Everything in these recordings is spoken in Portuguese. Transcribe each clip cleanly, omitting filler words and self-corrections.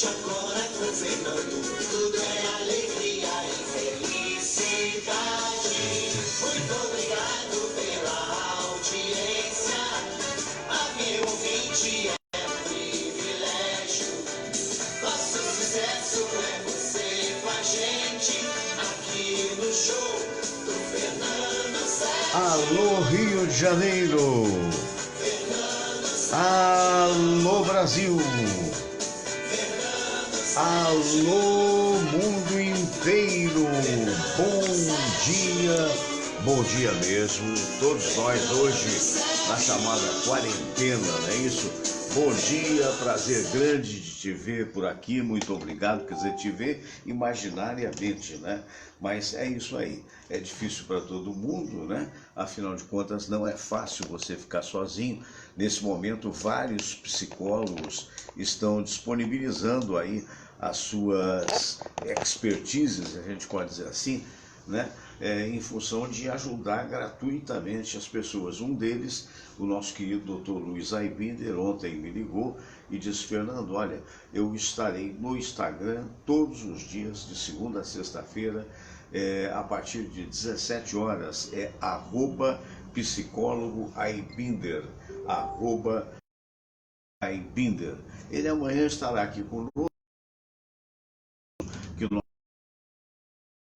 agora com o Fernando, tudo é alegria e felicidade. Muito obrigado pela audiência, a meu ouvinte é um privilégio. Nosso sucesso é você com a gente, aqui no show do Fernando Sete. Alô Rio de Janeiro, alô Brasil, alô mundo inteiro, bom dia mesmo, todos nós hoje na chamada quarentena, não é isso? Bom dia, prazer grande de te ver por aqui, muito obrigado, quer dizer, te ver imaginariamente, né? Mas é isso aí, é difícil para todo mundo, né? Afinal de contas, não é fácil você ficar sozinho. Nesse momento, vários psicólogos estão disponibilizando aí as suas expertises, a gente pode dizer assim, né? Em função de ajudar gratuitamente as pessoas. Um deles, o nosso querido Dr. Luiz Aibinder, ontem me ligou e disse: Fernando, olha, eu estarei no Instagram todos os dias, de segunda a sexta-feira, a partir de 17 horas, @psicólogo Aibinder, @Aibinder. Ele amanhã estará aqui conosco, que nós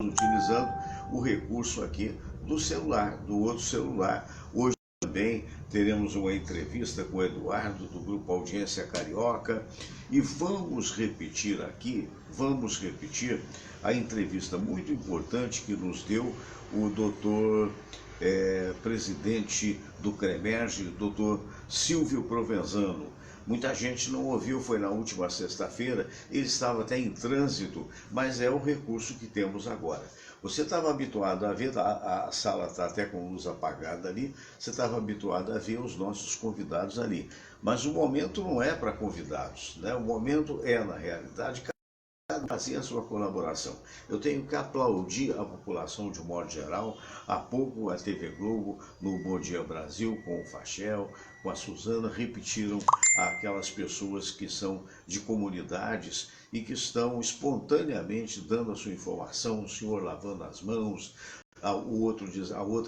estamos utilizando o recurso aqui do celular, do outro celular. Hoje também teremos uma entrevista com o Eduardo, do Grupo Audiência Carioca, e vamos repetir a entrevista muito importante que nos deu o doutor presidente do CREMERGE, doutor Silvio Provenzano. Muita gente não ouviu, foi na última sexta-feira, ele estava até em trânsito, mas é o recurso que temos agora. Você estava habituado a ver, a sala está até com luz apagada ali, você estava habituado a ver os nossos convidados ali. Mas o momento não é para convidados, né? O momento é, na realidade, fazer a sua colaboração. Eu tenho que aplaudir a população de um modo geral. Há pouco a TV Globo, no Bom Dia Brasil, com o Fachel, com a Suzana, repetiram aquelas pessoas que são de comunidades e que estão espontaneamente dando a sua informação, o senhor lavando as mãos, a outra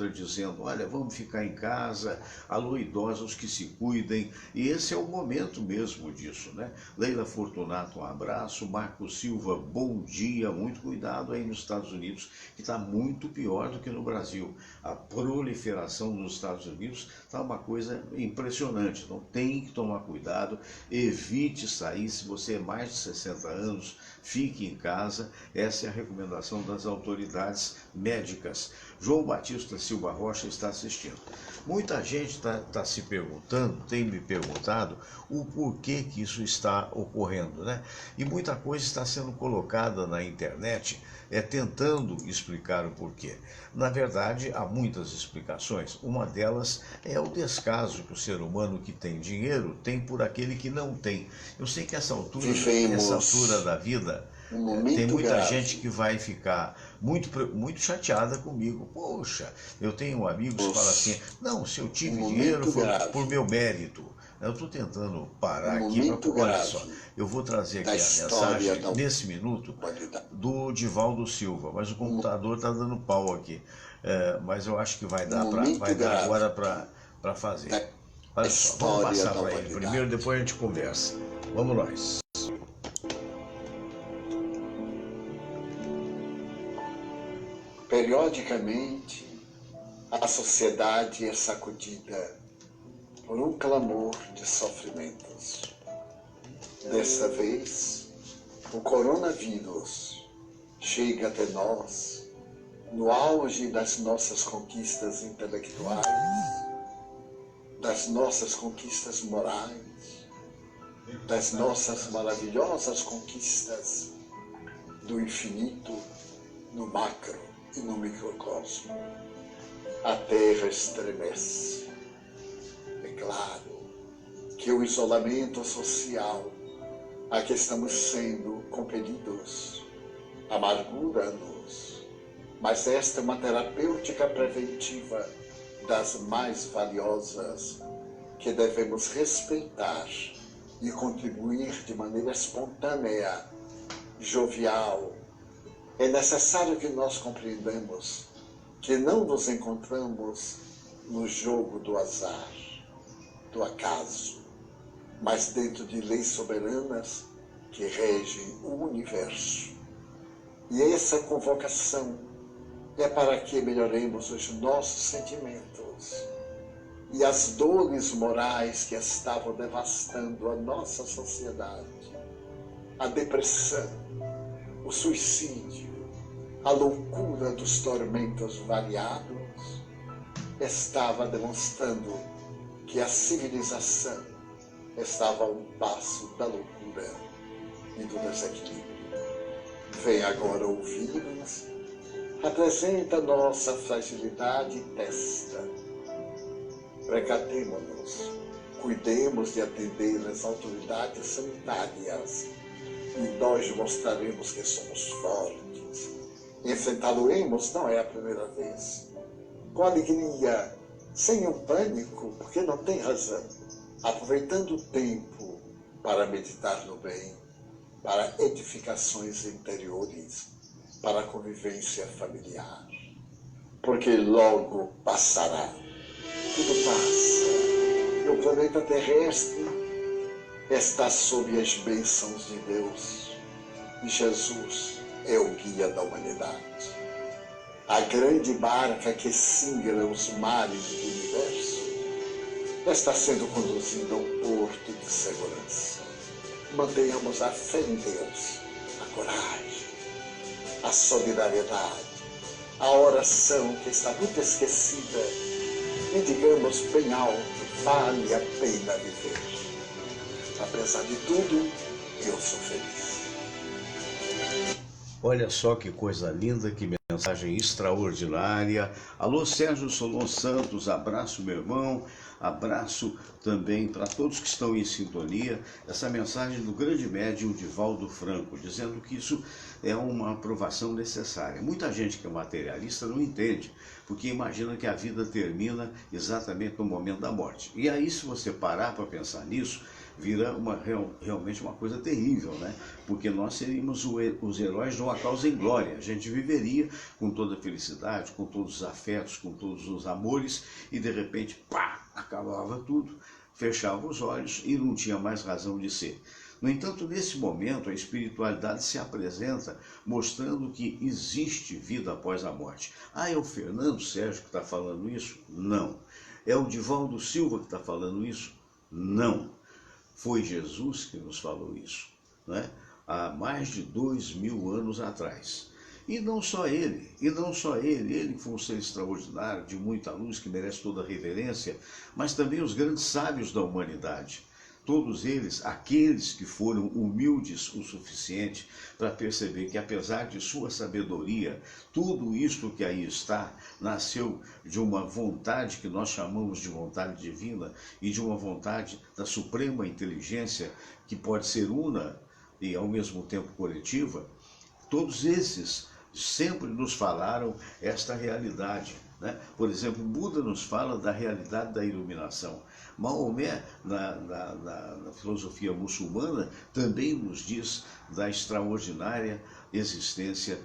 dizendo: olha, vamos ficar em casa, alô idosos que se cuidem, e esse é o momento mesmo disso, né? Leila Fortunato, um abraço. Marcos Silva, bom dia, muito cuidado aí nos Estados Unidos, que está muito pior do que no Brasil. A proliferação nos Estados Unidos está uma coisa impressionante, então tem que tomar cuidado, evite sair. Se você é mais de 60 anos, fique em casa, essa é a recomendação das autoridades médicas. João Batista Silva Rocha está assistindo. Muita gente está se perguntando, tem me perguntado o porquê que isso está ocorrendo, né? E muita coisa está sendo colocada na internet, tentando explicar o porquê. Na verdade, há muitas explicações. Uma delas é o descaso que o ser humano que tem dinheiro tem por aquele que não tem. Eu sei que essa altura da vida, tem muita gente que vai ficar muito chateada comigo. Poxa, eu tenho amigos que falam assim: não, se eu tive dinheiro foi por meu mérito. Eu estou tentando parar aqui para... Olha só, eu vou trazer aqui a mensagem, nesse minuto, do Divaldo Silva, mas o computador está dando pau aqui. Mas eu acho que vai dar agora para fazer. Olha só, vamos passar para ele primeiro, depois a gente conversa. Vamos nós. Periodicamente, a sociedade é sacudida por um clamor de sofrimentos. Dessa vez, o coronavírus chega até nós no auge das nossas conquistas intelectuais, das nossas conquistas morais, das nossas maravilhosas conquistas do infinito no macro e no microcosmo. A Terra estremece. É claro que o isolamento social a que estamos sendo compelidos amargura-nos, mas esta é uma terapêutica preventiva das mais valiosas que devemos respeitar e contribuir de maneira espontânea, jovial. É necessário que nós compreendamos que não nos encontramos no jogo do azar, do acaso, mas dentro de leis soberanas que regem o universo. E essa convocação é para que melhoremos os nossos sentimentos e as dores morais que estavam devastando a nossa sociedade. A depressão, o suicídio, a loucura dos tormentos variados estava demonstrando que a civilização estava a um passo da loucura e do desequilíbrio. Vem agora o vírus, apresenta nossa fragilidade e testa. Precatemo-nos, cuidemos de atender as autoridades sanitárias e nós mostraremos que somos fortes. Enfrentá-lo-emos não é a primeira vez. Com alegria, sem um pânico, porque não tem razão, aproveitando o tempo para meditar no bem, para edificações interiores, para a convivência familiar. Porque logo passará. Tudo passa. E o planeta terrestre está sob as bênçãos de Deus. E Jesus é o guia da humanidade. A grande barca que singra os mares do universo está sendo conduzida a um porto de segurança. Mantenhamos a fé em Deus, a coragem, a solidariedade, a oração que está muito esquecida e digamos bem alto, vale a pena viver. Apesar de tudo, eu sou feliz. Olha só que coisa linda, que mensagem extraordinária. Alô, Sérgio Solon Santos, abraço, meu irmão. Abraço também para todos que estão em sintonia. Essa mensagem do grande médium Divaldo Franco, dizendo que isso é uma aprovação necessária. Muita gente que é materialista não entende, porque imagina que a vida termina exatamente no momento da morte. E aí, se você parar para pensar nisso, vira realmente uma coisa terrível, né? Porque nós seríamos os heróis de uma causa em glória. A gente viveria com toda a felicidade, com todos os afetos, com todos os amores, e de repente, pá, acabava tudo, fechava os olhos e não tinha mais razão de ser. No entanto, nesse momento, a espiritualidade se apresenta mostrando que existe vida após a morte. Ah, é o Fernando Sérgio que está falando isso? Não. É o Divaldo Silva que está falando isso? Não. Foi Jesus que nos falou isso, né? Há mais de 2000 anos atrás. E não só ele, ele foi um ser extraordinário, de muita luz, que merece toda a reverência, mas também os grandes sábios da humanidade. Todos eles, aqueles que foram humildes o suficiente para perceber que, apesar de sua sabedoria, tudo isto que aí está nasceu de uma vontade que nós chamamos de vontade divina e de uma vontade da suprema inteligência, que pode ser una e ao mesmo tempo coletiva. Todos esses sempre nos falaram esta realidade, né? Por exemplo, Buda nos fala da realidade da iluminação. Maomé, na filosofia muçulmana, também nos diz da extraordinária existência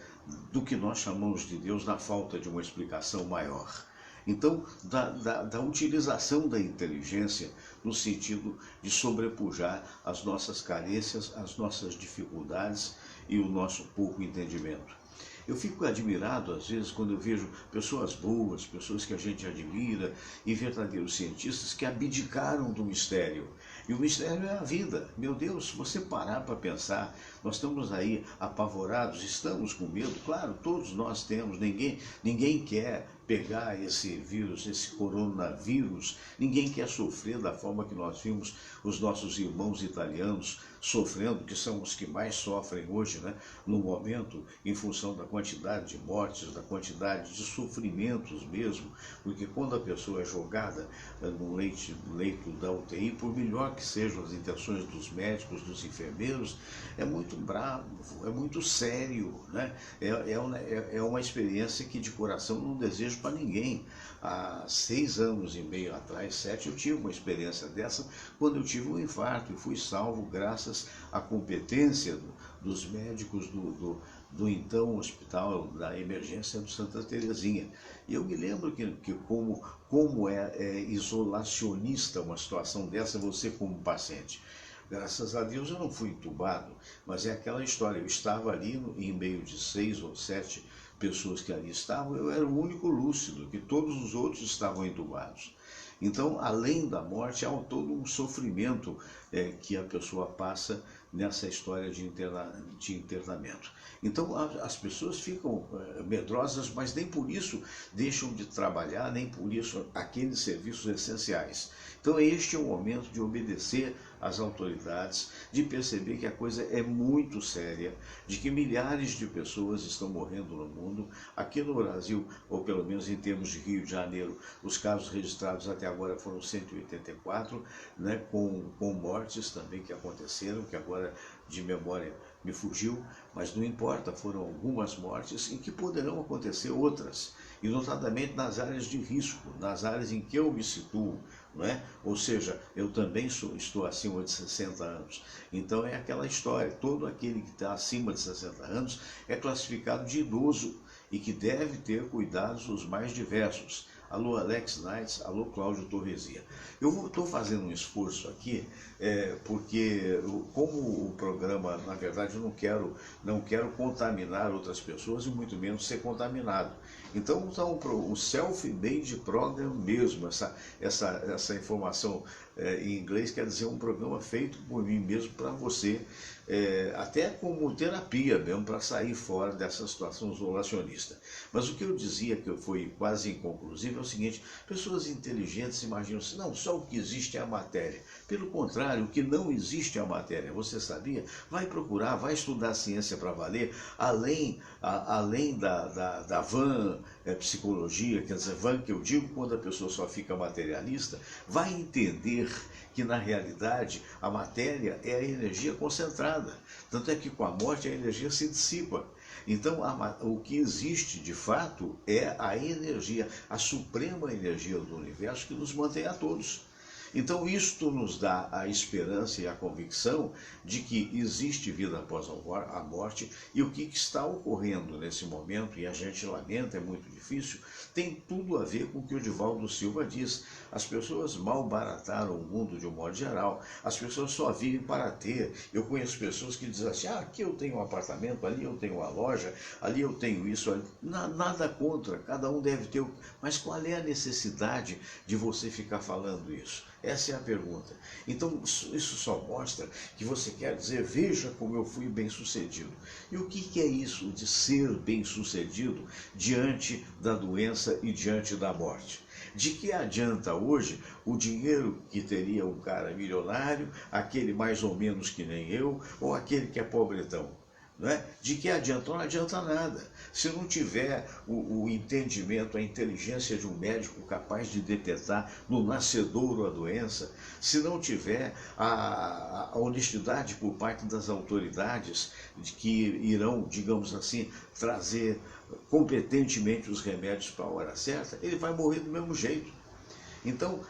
do que nós chamamos de Deus na falta de uma explicação maior. Então, da utilização da inteligência no sentido de sobrepujar as nossas carências, as nossas dificuldades e o nosso pouco entendimento. Eu fico admirado, às vezes, quando eu vejo pessoas boas, pessoas que a gente admira e verdadeiros cientistas que abdicaram do mistério. E o mistério é a vida. Meu Deus, se você parar para pensar, nós estamos aí apavorados, estamos com medo, claro, todos nós temos, ninguém quer pegar esse vírus, esse coronavírus, ninguém quer sofrer da forma que nós vimos os nossos irmãos italianos sofrendo, que são os que mais sofrem hoje, né, no momento, em função da quantidade de mortes, da quantidade de sofrimentos mesmo, porque quando a pessoa é jogada no leito da UTI, por melhor que sejam as intenções dos médicos, dos enfermeiros, é muito bravo, é muito sério, né? É uma experiência que de coração não desejo desejo para ninguém. Há 6 anos e meio atrás, 7, eu tive uma experiência dessa quando eu tive um infarto e fui salvo graças à competência dos médicos do então Hospital da Emergência do Santa Terezinha. E eu me lembro que como é isolacionista uma situação dessa, você como paciente. Graças a Deus eu não fui entubado, mas é aquela história, eu estava ali em meio de 6 ou 7 pessoas que ali estavam, eu era o único lúcido, que todos os outros estavam entubados. Então, além da morte, há todo um sofrimento que a pessoa passa nessa história de internamento. Então, as pessoas ficam medrosas, mas nem por isso deixam de trabalhar, nem por isso aqueles serviços essenciais. Então, este é o momento de obedecer às autoridades, de perceber que a coisa é muito séria, de que milhares de pessoas estão morrendo no mundo. Aqui no Brasil, ou pelo menos em termos de Rio de Janeiro, os casos registrados até agora foram 184, né, com mortes também que aconteceram, que agora de memória me fugiu, mas não importa, foram algumas mortes e que poderão acontecer outras, e notadamente nas áreas de risco, nas áreas em que eu me situo, não é? Ou seja, eu também estou acima de 60 anos. Então é aquela história, todo aquele que está acima de 60 anos é classificado de idoso e que deve ter cuidados os mais diversos. Alô Alex Knights, alô Cláudio Torresia. Eu estou fazendo um esforço aqui, porque como o programa, na verdade, eu não quero contaminar outras pessoas e muito menos ser contaminado. Então está um self-made program mesmo, essa informação em inglês quer dizer um programa feito por mim mesmo para você, até como terapia mesmo, para sair fora dessa situação isolacionista. Mas o que eu dizia, que foi quase inconclusivo, é o seguinte: pessoas inteligentes imaginam assim, não, só o que existe é a matéria. Pelo contrário, o que não existe é a matéria. Você sabia? Vai procurar, vai estudar ciência para valer, além da van psicologia, quer dizer, van que eu digo quando a pessoa só fica materialista, vai entender que na realidade a matéria é a energia concentrada. Tanto é que com a morte a energia se dissipa. Então o que existe de fato é a energia, a suprema energia do universo que nos mantém a todos. Então isto nos dá a esperança e a convicção de que existe vida após a morte, e o que está ocorrendo nesse momento, e a gente lamenta, é muito difícil, tem tudo a ver com o que o Divaldo Silva diz. As pessoas malbarataram o mundo de um modo geral, as pessoas só vivem para ter. Eu conheço pessoas que dizem assim, aqui eu tenho um apartamento, ali eu tenho uma loja, ali eu tenho isso, ali. Nada contra, cada um deve ter, mas qual é a necessidade de você ficar falando isso? Essa é a pergunta. Então, isso só mostra que você quer dizer, veja como eu fui bem-sucedido. E o que é isso de ser bem-sucedido diante da doença e diante da morte? De que adianta hoje o dinheiro que teria um cara milionário, aquele mais ou menos que nem eu, ou aquele que é pobretão? Não é? De que adianta? Não adianta nada. Se não tiver o entendimento, a inteligência de um médico capaz de detectar no nascedouro a doença, se não tiver a honestidade por parte das autoridades que irão, digamos assim, trazer competentemente os remédios para a hora certa, ele vai morrer do mesmo jeito. Então,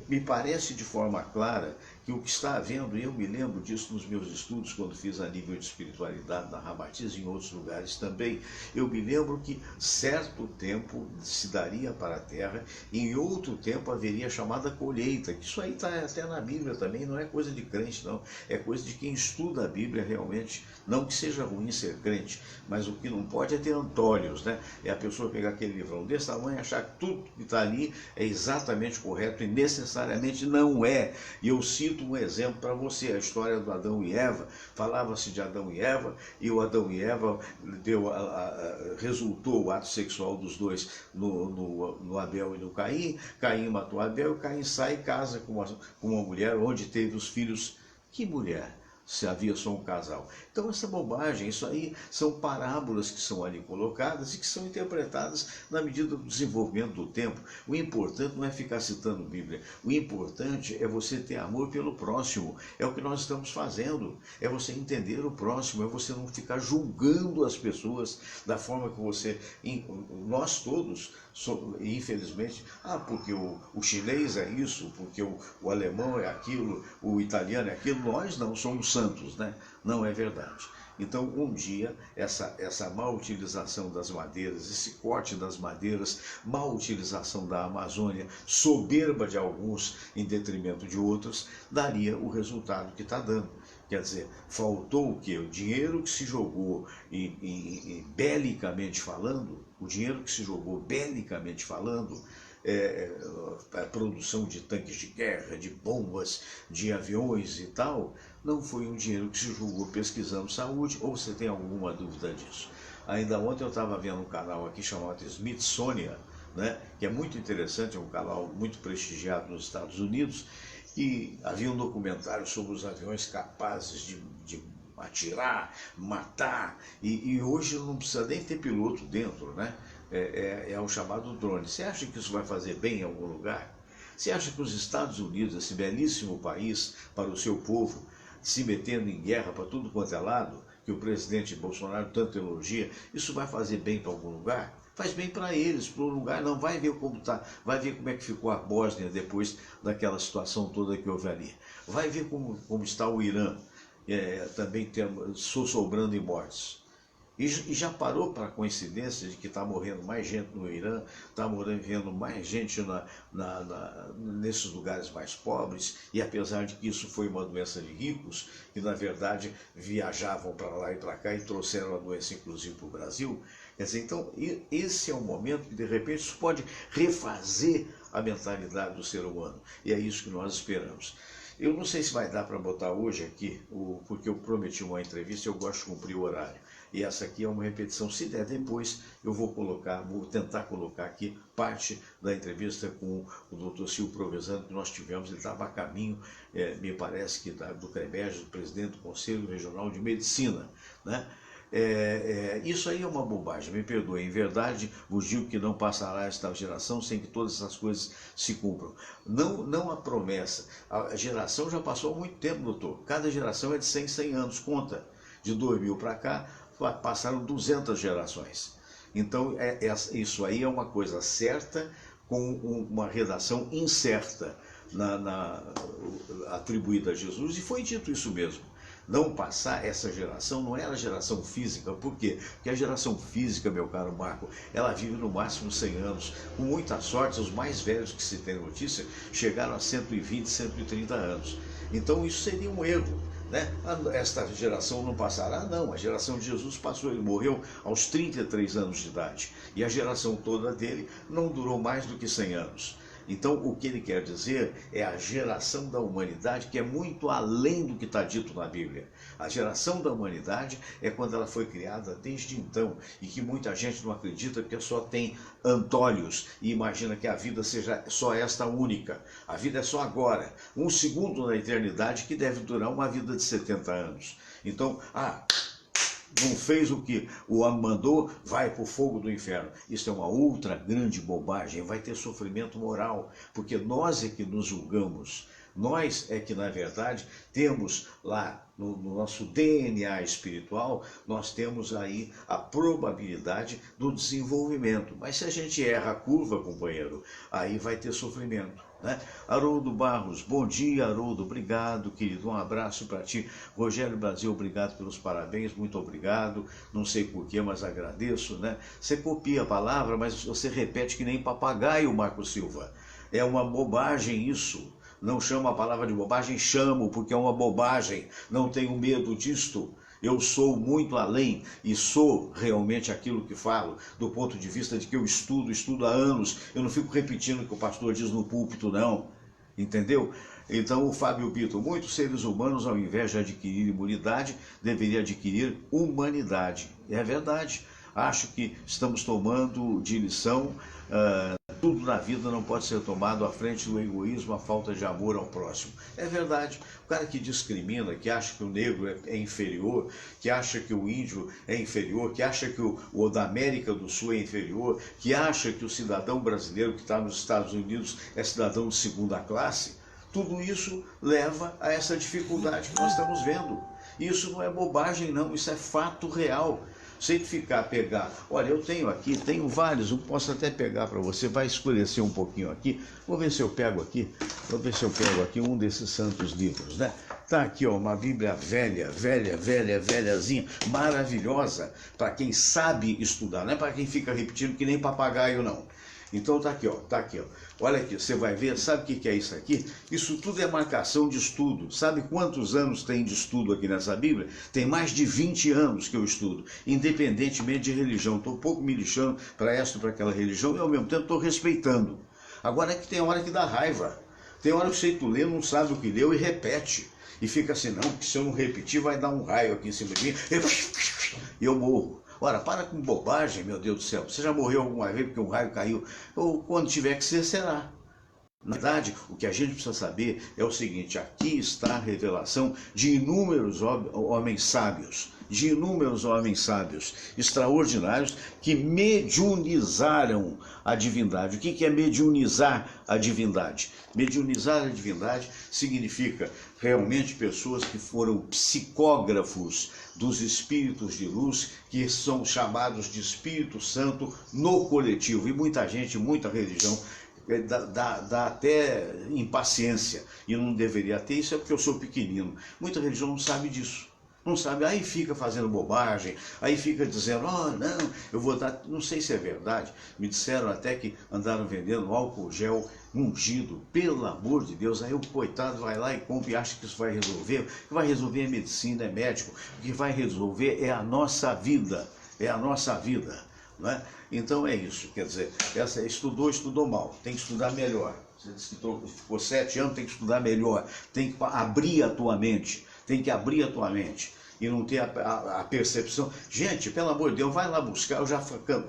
me parece de forma clara que o que está havendo, e eu me lembro disso nos meus estudos, quando fiz a nível de espiritualidade na Ramatiz e em outros lugares também, eu me lembro que certo tempo se daria para a terra, e em outro tempo haveria a chamada colheita, que isso aí está até na Bíblia também, não é coisa de crente não, é coisa de quem estuda a Bíblia realmente. Não que seja ruim ser crente, mas o que não pode é ter antônios, né? É a pessoa pegar aquele livrão desse tamanho e achar que tudo que está ali é exatamente correto, e necessariamente não é. E eu cito um exemplo para você, a história do Adão e Eva. Falava-se de Adão e Eva, e o Adão e Eva resultou o ato sexual dos dois no Abel e no Caim. Caim matou Abel, Caim sai e casa com uma mulher onde teve os filhos. Que mulher? se havia só um casal. Então essa bobagem, isso aí são parábolas que são ali colocadas e que são interpretadas na medida do desenvolvimento do tempo. O importante não é ficar citando Bíblia, o importante é você ter amor pelo próximo, é o que nós estamos fazendo, é você entender o próximo, é você não ficar julgando as pessoas da forma que você, nós todos, infelizmente, porque o chinês é isso, porque o alemão é aquilo, o italiano é aquilo, nós não somos santos, né? Não é verdade. Então, um dia, essa má utilização das madeiras, esse corte das madeiras, má utilização da Amazônia, soberba de alguns em detrimento de outros, daria o resultado que está dando. Quer dizer, faltou o quê? O dinheiro que se jogou belicamente falando, a produção de tanques de guerra, de bombas, de aviões e tal, não foi um dinheiro que se jogou pesquisando saúde, ou você tem alguma dúvida disso? Ainda ontem eu estava vendo um canal aqui chamado Smithsonian, né, que é muito interessante, é um canal muito prestigiado nos Estados Unidos, e havia um documentário sobre os aviões capazes de atirar, matar, e hoje não precisa nem ter piloto dentro, né? É o chamado drone. Você acha que isso vai fazer bem em algum lugar? Você acha que os Estados Unidos, esse belíssimo país para o seu povo, se metendo em guerra para tudo quanto é lado, que o presidente Bolsonaro tanto elogia, isso vai fazer bem para algum lugar? Faz bem para eles, para o lugar, não vai ver como está, vai ver como é que ficou a Bósnia depois daquela situação toda que houve ali. Vai ver como está o Irã, também sobrando em mortes. E já parou para a coincidência de que está morrendo mais gente no Irã, está morrendo mais gente nesses lugares mais pobres, e apesar de que isso foi uma doença de ricos, que na verdade viajavam para lá e para cá e trouxeram a doença inclusive para o Brasil. Quer dizer, então esse é um momento que de repente isso pode refazer a mentalidade do ser humano, e é isso que nós esperamos. Eu não sei se vai dar para botar hoje aqui, porque eu prometi uma entrevista, eu gosto de cumprir o horário. E essa aqui é uma repetição. Se der depois, eu vou tentar colocar aqui parte da entrevista com o Dr. Silvio Provenzano que nós tivemos. Ele estava a caminho, me parece que do CREMERG, do presidente do Conselho Regional de Medicina, né? Isso aí é uma bobagem, me perdoe. Em verdade, vos digo que não passará esta geração sem que todas essas coisas se cumpram. Não a promessa. A geração já passou há muito tempo, doutor. Cada geração é de 100 anos, conta. De 2000 para cá, passaram 200 gerações. Então, isso aí é uma coisa certa com uma redação incerta atribuída a Jesus, e foi dito isso mesmo. Não passar essa geração, não era a geração física. Por quê? Porque a geração física, meu caro Marco, ela vive no máximo 100 anos. Com muita sorte, os mais velhos que se tem notícia chegaram a 120, 130 anos. Então isso seria um erro, né? Esta geração não passará? Não, a geração de Jesus passou, ele morreu aos 33 anos de idade. E a geração toda dele não durou mais do que 100 anos. Então, o que ele quer dizer é a geração da humanidade, que é muito além do que está dito na Bíblia. A geração da humanidade é quando ela foi criada desde então, e que muita gente não acredita porque só tem antolhos e imagina que a vida seja só esta única. A vida é só agora, um segundo na eternidade que deve durar uma vida de 70 anos. Então, não fez o que o homem mandou, vai para o fogo do inferno. Isso é uma outra grande bobagem, vai ter sofrimento moral, porque nós é que nos julgamos, nós é que na verdade temos lá no nosso DNA espiritual, nós temos aí a probabilidade do desenvolvimento. Mas se a gente erra a curva, companheiro, aí vai ter sofrimento, né? Haroldo Barros, bom dia, Haroldo, obrigado, querido, um abraço para ti. Rogério Brasil, obrigado pelos parabéns, muito obrigado, não sei porquê, mas agradeço, né? Você copia a palavra, mas você repete que nem papagaio, Marco Silva. É uma bobagem isso. Não chamo a palavra de bobagem, chamo, porque é uma bobagem, não tenho medo disto. Eu sou muito além e sou realmente aquilo que falo, do ponto de vista de que eu estudo há anos. Eu não fico repetindo o que o pastor diz no púlpito, não. Entendeu? Então, o Fábio Pito, muitos seres humanos, ao invés de adquirir imunidade, deveriam adquirir humanidade. É verdade. Acho que estamos tomando de lição tudo na vida não pode ser tomado à frente do egoísmo, a falta de amor ao próximo. É verdade. O cara que discrimina, que acha que o negro é inferior, que acha que o índio é inferior, que acha que o da América do Sul é inferior, que acha que o cidadão brasileiro que está nos Estados Unidos é cidadão de segunda classe, tudo isso leva a essa dificuldade que nós estamos vendo. Isso não é bobagem não, isso é fato real. Sem pegar, olha, eu tenho vários, eu posso até pegar para você, vai escurecer um pouquinho aqui, vou ver se eu pego aqui um desses santos livros, né? Tá aqui, ó, uma Bíblia velhazinha, maravilhosa, para quem sabe estudar, não é para quem fica repetindo que nem papagaio não. Então tá aqui, ó. Olha aqui, você vai ver, sabe o que é isso aqui? Isso tudo é marcação de estudo. Sabe quantos anos tem de estudo aqui nessa Bíblia? Tem mais de 20 anos que eu estudo, independentemente de religião. Estou um pouco me lixando para esta ou para aquela religião e ao mesmo tempo estou respeitando. Agora é que tem hora que dá raiva. Tem hora que você lê, não sabe o que leu e repete. E fica assim, não, porque se eu não repetir vai dar um raio aqui em cima de mim e eu morro. Ora, para com bobagem, meu Deus do céu. Você já morreu alguma vez porque um raio caiu? Ou quando tiver que ser, será. Na verdade, o que a gente precisa saber é o seguinte, aqui está a revelação de inúmeros homens sábios, extraordinários, que mediunizaram a divindade. O que é mediunizar a divindade? Mediunizar a divindade significa realmente pessoas que foram psicógrafos dos espíritos de luz, que são chamados de Espírito Santo no coletivo. E muita gente, muita religião, dá até impaciência, e não deveria ter. Isso é porque eu sou pequenino. Muita religião não sabe disso. Não sabe, aí fica fazendo bobagem, aí fica dizendo, não, eu vou dar, não sei se é verdade, me disseram até que andaram vendendo álcool gel ungido, pelo amor de Deus, aí o coitado vai lá e compra e acha que isso vai resolver. O que vai resolver é medicina, é médico, o que vai resolver é a nossa vida, não é? Então é isso, quer dizer, estudou mal, tem que estudar melhor. Você disse que ficou 7 anos, tem que estudar melhor, tem que abrir a tua mente. E não ter a percepção. Gente, pelo amor de Deus, vai lá buscar, eu já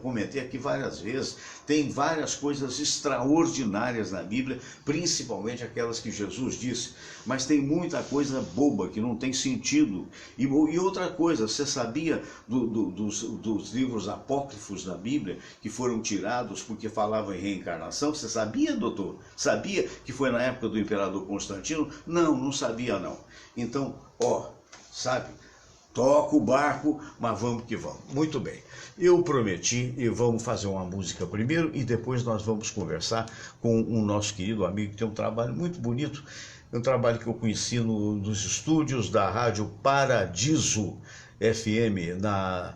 comentei aqui várias vezes, tem várias coisas extraordinárias na Bíblia, principalmente aquelas que Jesus disse, mas tem muita coisa boba que não tem sentido. E outra coisa, você sabia dos livros apócrifos da Bíblia que foram tirados porque falavam em reencarnação? Você sabia, doutor? Sabia que foi na época do imperador Constantino? Não sabia não. Então, sabe, toca o barco, mas vamos que vamos. Muito bem, eu prometi e vamos fazer uma música primeiro e depois nós vamos conversar com o nosso querido amigo que tem um trabalho muito bonito, um trabalho que eu conheci nos estúdios da Rádio Paradiso FM, na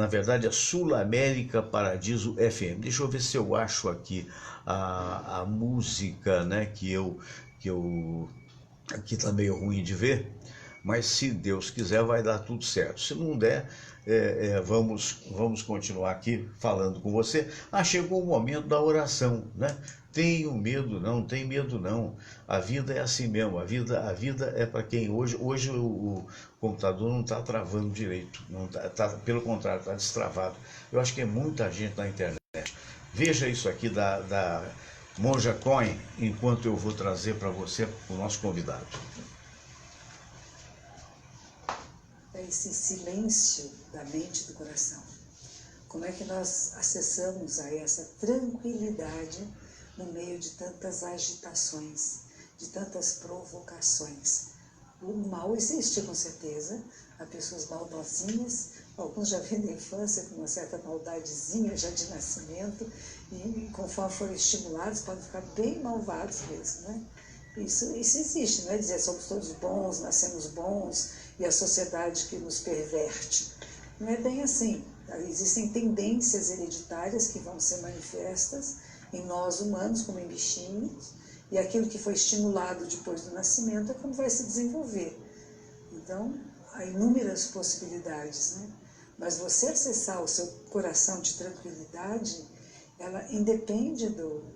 verdade é Sul América Paradiso FM. Deixa eu ver se eu acho aqui a música, né, que aqui está meio ruim de ver, mas se Deus quiser vai dar tudo certo. Se não der, vamos continuar aqui falando com você. Chegou o momento da oração, né? Tenho medo não, tem medo não. A vida é assim mesmo, a vida é para quem hoje o computador não está travando direito, não pelo contrário, está destravado. Eu acho que é muita gente na internet. Veja isso aqui da Monja Coin, enquanto eu vou trazer para você o nosso convidado. Esse silêncio da mente e do coração. Como é que nós acessamos a essa tranquilidade no meio de tantas agitações, de tantas provocações? O mal existe, com certeza. Há pessoas maldosinhas, alguns já vêm da infância com uma certa maldadezinha já de nascimento, e conforme forem estimulados podem ficar bem malvados mesmo, né? Isso existe, não é dizer somos todos bons, nascemos bons e a sociedade que nos perverte. Não é bem assim. Existem tendências hereditárias que vão ser manifestas em nós humanos, como em bichinhos, e aquilo que foi estimulado depois do nascimento é como vai se desenvolver. Então, há inúmeras possibilidades, né? Mas você acessar o seu coração de tranquilidade, ela independe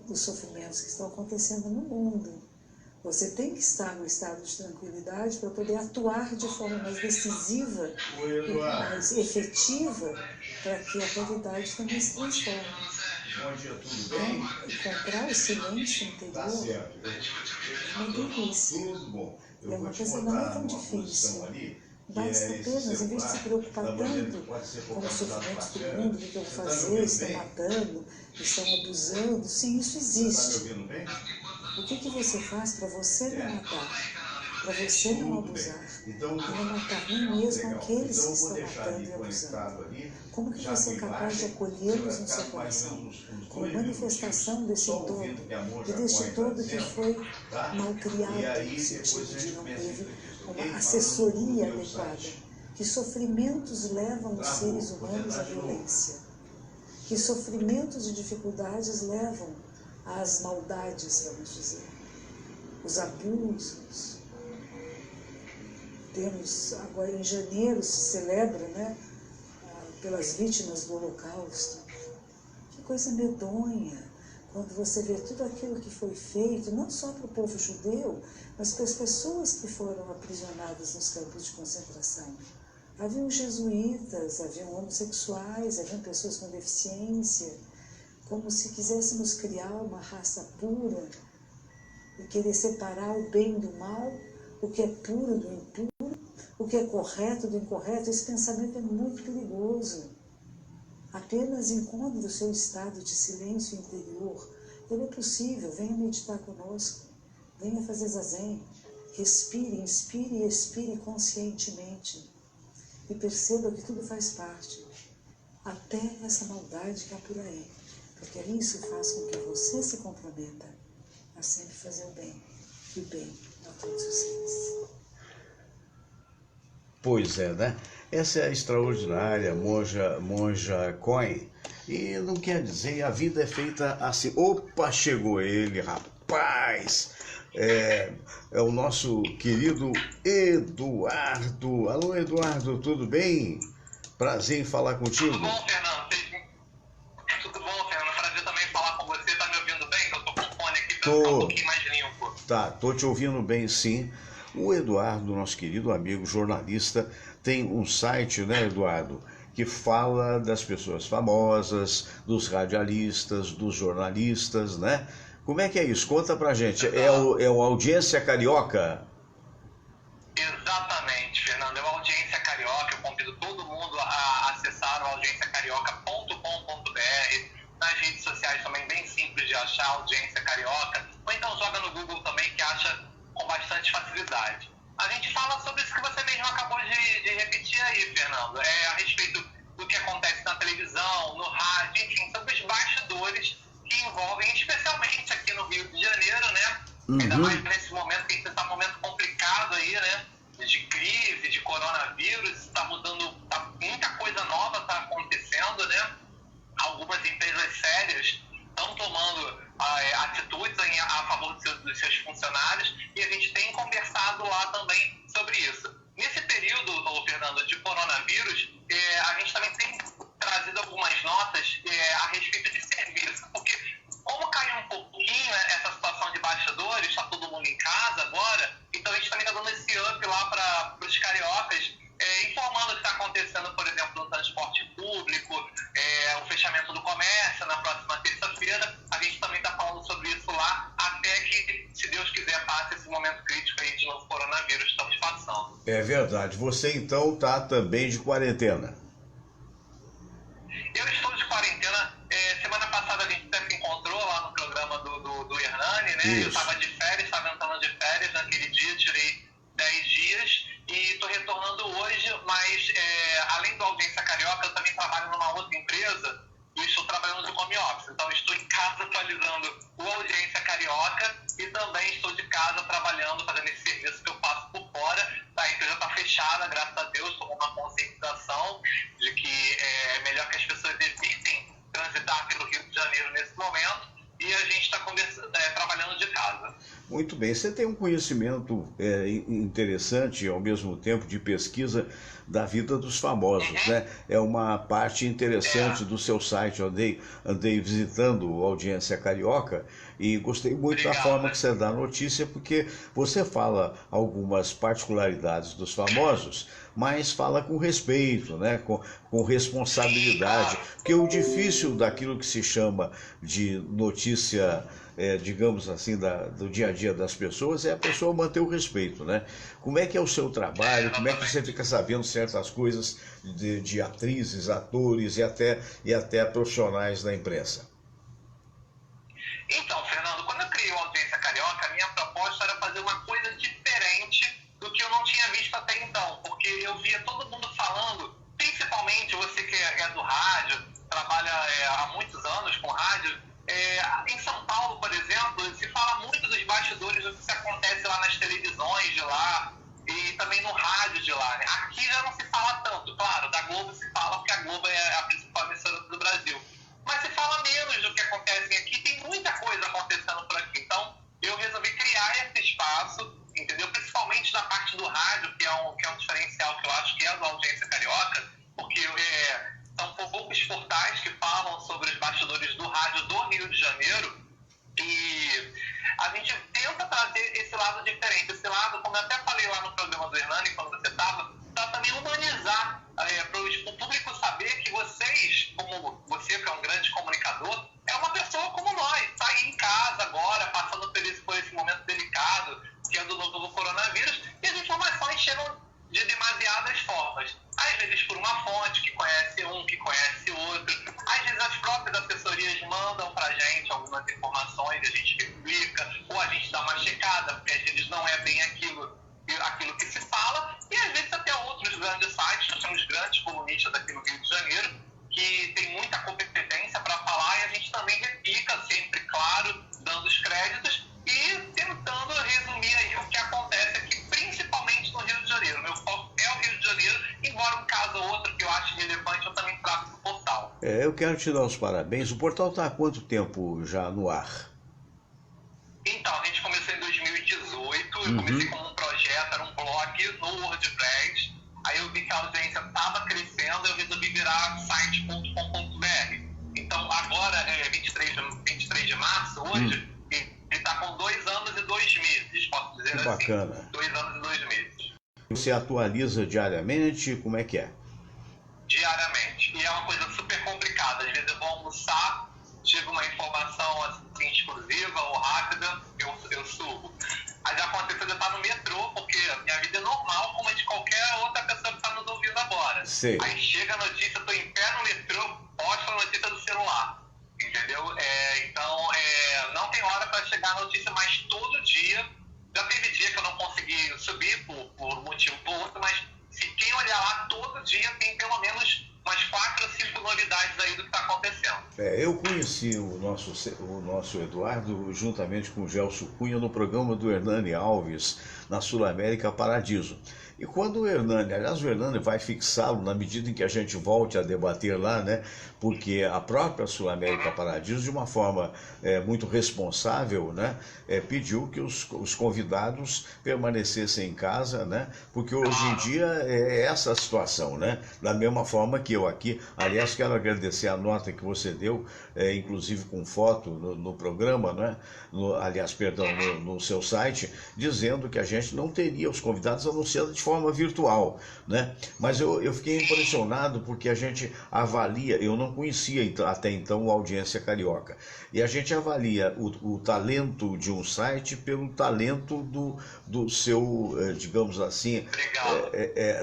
dos sofrimentos que estão acontecendo no mundo. Você tem que estar no estado de tranquilidade para poder atuar de forma mais decisiva e mais efetiva para que a realidade também se transforme. Bom dia, tudo bem? Então, encontrar o silêncio interior Tá certo. é uma delícia. Tudo bom. É uma coisa não é tão difícil. Basta apenas, em vez de se preocupar tanto com o sofrimento do mundo, o que eu vou fazer, estão matando, estão abusando, sim, isso existe. Está me ouvindo bem? O que você faz para você não matar? Para você não abusar? Então, E não matar nem mesmo legal. aqueles Então, que eu vou estão deixar matando ali e abusando. conectado ali. Como que Já você é com capaz de imagem, acolhê-los você no vai seu ficar mais ou coração? menos uns Como 2 manifestação minutinhos, desse só todo ouvindo que a Monja e deste Cohen tá todo que dizendo, foi tá? mal criado, E aí, no depois sentido a de gente não começa a teve entrevista, uma ok? assessoria Falando do meu adequada. site. Que sofrimentos levam os Travou, seres vou humanos tentar à de novo. violência. Que sofrimentos e dificuldades levam às maldades, vamos dizer. Os abusos. Temos, agora em janeiro se celebra, né, pelas vítimas do Holocausto. Que coisa medonha, quando você vê tudo aquilo que foi feito, não só para o povo judeu, mas para as pessoas que foram aprisionadas nos campos de concentração. Haviam jesuítas, haviam homossexuais, haviam pessoas com deficiência, como se quiséssemos criar uma raça pura e querer separar o bem do mal, o que é puro do impuro, o que é correto do incorreto. Esse pensamento é muito perigoso. Apenas encontre o seu estado de silêncio interior. Ele é possível, venha meditar conosco, venha fazer zazen, respire, inspire e expire conscientemente. E perceba que tudo faz parte, até essa maldade que há por aí. Porque isso faz com que você se comprometa a sempre fazer o bem, e o bem a todos os seres. Pois é, né? Essa é a extraordinária Monja Cohen. E não quer dizer, a vida é feita assim. Opa, chegou ele, rapaz! É o nosso querido Eduardo. Alô, Eduardo, tudo bem? Prazer em falar contigo. Tudo bom, Fernando? Tudo bom, Fernando? Prazer também falar com você. Tá me ouvindo bem? Eu tô com o fone aqui pra ficar um pouquinho mais limpo. Tá, tô te ouvindo bem, sim. O Eduardo, nosso querido amigo jornalista, tem um site, né, Eduardo, que fala das pessoas famosas, dos radialistas, dos jornalistas, né? Como é que é isso? Conta pra gente. É o Audiência Carioca? Exatamente, Fernando. É o Audiência Carioca. Eu convido todo mundo a acessar o audienciacarioca.com.br. Nas redes sociais também, bem simples de achar, Audiência Carioca. Ou então joga no Google também, que acha com bastante facilidade. A gente fala sobre isso que você mesmo acabou de repetir aí, Fernando. A respeito do que acontece na televisão, no rádio, enfim, sobre os bastidores que envolvem, especialmente aqui no Rio de Janeiro, né? Ainda mais nesse momento, que a gente está um momento complicado aí, né? De crise, de coronavírus, está mudando, muita coisa nova está acontecendo, né? Algumas empresas sérias estão tomando atitudes a favor dos seus funcionários, e a gente tem conversado lá também sobre isso. Nesse período, Fernando, de coronavírus, a gente também tem trazido algumas notas a respeito de serviço, porque como caiu um pouquinho essa situação de bastidores, está todo mundo em casa agora, então a gente também está dando esse up lá para os cariocas, informando o que está acontecendo, por exemplo, no transporte público, o fechamento do comércio na próxima terça-feira. A gente também está falando sobre isso lá, até que, se Deus quiser, passe esse momento crítico aí de novo coronavírus que estamos passando. É verdade. Você então tá também de quarentena? Eu estou de quarentena. Semana passada a gente até se encontrou lá no programa do Hernani, né? Isso. Eu estava de férias, estava entrando de férias naquele dia, tirei 10 dias e estou retornando hoje, mas além do Audiência Carioca, eu também trabalho numa outra empresa e estou trabalhando de home office. Então estou em casa atualizando o Audiência Carioca e também estou de casa trabalhando, fazendo esse serviço que eu faço por fora. A empresa está fechada, graças a Deus, tomou uma conscientização de que é melhor que as pessoas evitem transitar pelo Rio de Janeiro nesse momento, e a gente está trabalhando de casa. muito bem. Você tem um conhecimento interessante, ao mesmo tempo, de pesquisa da vida dos famosos, né? É uma parte interessante do seu site. Eu andei visitando a Audiência Carioca e gostei muito da forma que você dá a notícia, porque você fala algumas particularidades dos famosos, mas fala com respeito, né? Com responsabilidade. Porque o difícil daquilo que se chama de notícia, digamos assim, do dia a dia das pessoas, é a pessoa manter o respeito, né? Como é que é o seu trabalho? Como é que você fica sabendo certas coisas de atrizes, atores e até profissionais da imprensa? Então, Fernando, quando eu criei a Audiência Carioca, a minha proposta era fazer uma coisa diferente do que eu não tinha visto até então, porque eu via todo mundo falando, principalmente você que é do rádio, trabalha há muitos anos com rádio. Em São Paulo, por exemplo, se fala muito dos bastidores do que acontece lá nas televisões de lá e também no rádio de lá, né? Aqui já não se fala tanto, claro, da Globo se fala porque a Globo é a principal emissora do Brasil, mas se fala menos do que acontece aqui, tem muita coisa acontecendo por aqui. Então eu resolvi criar esse espaço, entendeu? Principalmente na parte do rádio, que é um diferencial que eu acho que é a da Audiência Carioca, porque são poucos portais que falam sobre os bastidores do rádio do Rio de Janeiro, e a gente tenta trazer esse lado diferente, esse lado, como eu até falei lá no programa do Hernani, quando você estava, para também humanizar, para o público saber que vocês, como você que é um grande comunicador, é uma pessoa como nós, está aí em casa agora, passando por esse momento delicado, que é do novo coronavírus, e as informações chegam de demasiadas formas. Às vezes por uma fonte que conhece um, que conhece outro. Às vezes as próprias assessorias mandam pra gente algumas informações, a gente explica, ou a gente dá uma checada, porque às vezes não é bem aquilo que se fala. E às vezes até outros grandes sites, nós temos grandes colunistas aqui no Rio de Janeiro, que tem muita competência para falar, e a gente também replica sempre, claro, dando os créditos e tentando resumir aí o que acontece aqui, principalmente no Rio de Janeiro. Meu foco é o Rio de Janeiro, embora um caso ou outro que eu acho relevante, eu também trago do portal. Eu quero te dar os parabéns. O portal está há quanto tempo já no ar? Então, a gente começou em 2018, eu comecei como um projeto, era um blog no WordPress, aí eu vi que a audiência estava crescendo, eu resolvi virar site.com.br. Então, agora, 23 de março, hoje, ele está com 2 anos e 2 meses, posso dizer assim. Bacana. 2 anos e 2 meses. Você atualiza diariamente? Como é que é? Diariamente. E é uma coisa super complicada. Às vezes eu vou almoçar, chega uma informação assim, exclusiva ou rápida, eu subo. Aí já aconteceu de eu estar no metrô, porque minha vida é normal, como a de qualquer outra pessoa que está nos ouvindo agora. Sei. Aí chega a notícia, eu estou em pé no metrô, posto a notícia do celular. Entendeu? Então, não tem hora para chegar a notícia, mas todo dia. Já teve dia que eu não consegui subir por um motivo ou outro, mas se quem olhar lá, todo dia tem pelo menos umas 4 ou 5 novidades aí do que está acontecendo. Eu conheci o nosso Eduardo juntamente com o Gelson Cunha no programa do Hernani Alves, na Sul América Paradiso. E quando o Hernani vai fixá-lo na medida em que a gente volte a debater lá, né? Porque a própria Sul América Paradiso, de uma forma muito responsável, né? Pediu que os convidados permanecessem em casa, né? Porque hoje em dia é essa a situação, né? Da mesma forma que eu aqui. Aliás, quero agradecer a nota que você deu, inclusive com foto no programa, né? No seu site, dizendo que a gente não teria os convidados anunciando de forma virtual, né? Mas eu fiquei impressionado porque a gente avalia, eu não conhecia até então a Audiência Carioca, e a gente avalia o talento de um site pelo talento do seu, digamos assim,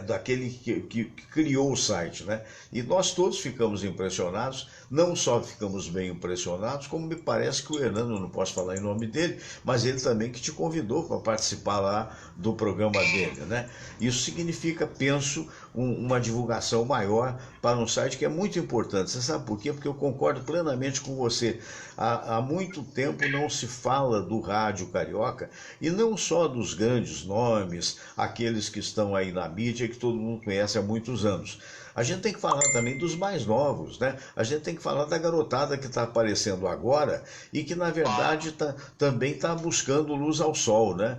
daquele que criou o site, né? E nós todos ficamos impressionados, não só ficamos bem impressionados, como me parece que o Hernando, eu não posso falar em nome dele, mas ele também que te convidou para participar lá do programa dele, né? Isso significa, penso, uma divulgação maior para um site que é muito importante. Você sabe por quê? Porque eu concordo plenamente com você. Há muito tempo não se fala do rádio carioca, e não só dos grandes nomes, aqueles que estão aí na mídia e que todo mundo conhece há muitos anos. A gente tem que falar também dos mais novos, né? A gente tem que falar da garotada que está aparecendo agora e que, na verdade, também está buscando luz ao sol, né?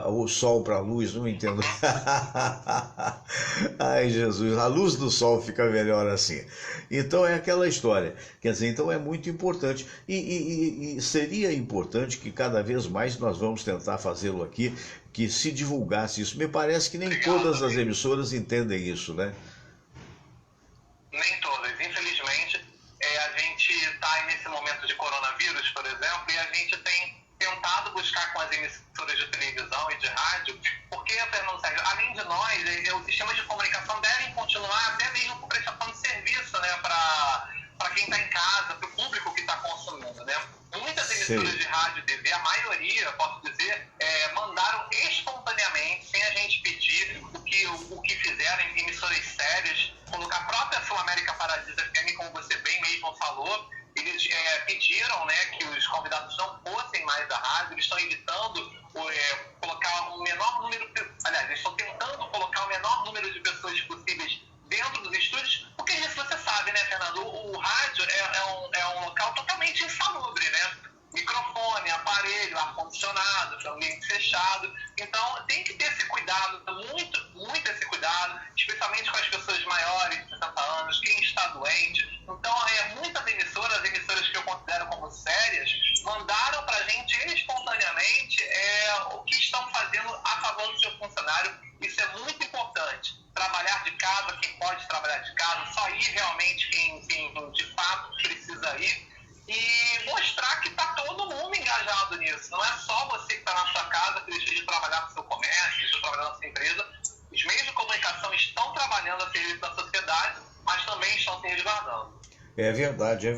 O sol para a luz, não entendo. Ai, Jesus, a luz do sol fica melhor assim. Então é aquela história. Quer dizer, então é muito importante. E seria importante que cada vez mais nós vamos tentar fazê-lo aqui, que se divulgasse isso. Me parece que nem todas as emissoras entendem isso, né? Nem todas. Infelizmente, a gente está nesse momento de coronavírus, por exemplo, e a gente tem tentado buscar com as emissoras de televisão e de rádio, porque, Fernando Sérgio, além de nós, os sistemas de comunicação devem continuar até mesmo com prestação de serviço, né, para quem está em casa, para o público que está consumindo, né? Muitas emissoras de rádio e TV, a maioria, posso dizer, mandaram espontaneamente, sem a gente pedir, o que fizeram em emissoras sérias, colocar a própria Sul América Paradisa FM, como você bem mesmo falou. Eles pediram, né, que os convidados não fossem mais da rádio, eles estão evitando colocar o menor número, aliás, eles estão tentando colocar o menor número de pessoas possíveis dentro dos estúdios, porque isso você sabe, né, Fernando, o rádio é um local totalmente insalubre, né? Microfone, aparelho, ar-condicionado, ambiente fechado. Então, tem que ter esse cuidado, muito esse cuidado, especialmente com as pessoas maiores, de 60 anos, quem está doente. Então, muitas emissoras que eu considero como sérias, mandaram para a gente espontaneamente o que estão fazendo a favor do seu funcionário. Isso é muito importante. Trabalhar de casa, quem pode trabalhar de casa, só ir realmente quem de fato precisa ir. E mostrar que está todo mundo engajado nisso. Não é só você que está na sua casa, que deixa de trabalhar no seu comércio, deixa de trabalhar na sua empresa. Os meios de comunicação estão trabalhando a serviço da sociedade, mas também estão se resguardando. É verdade,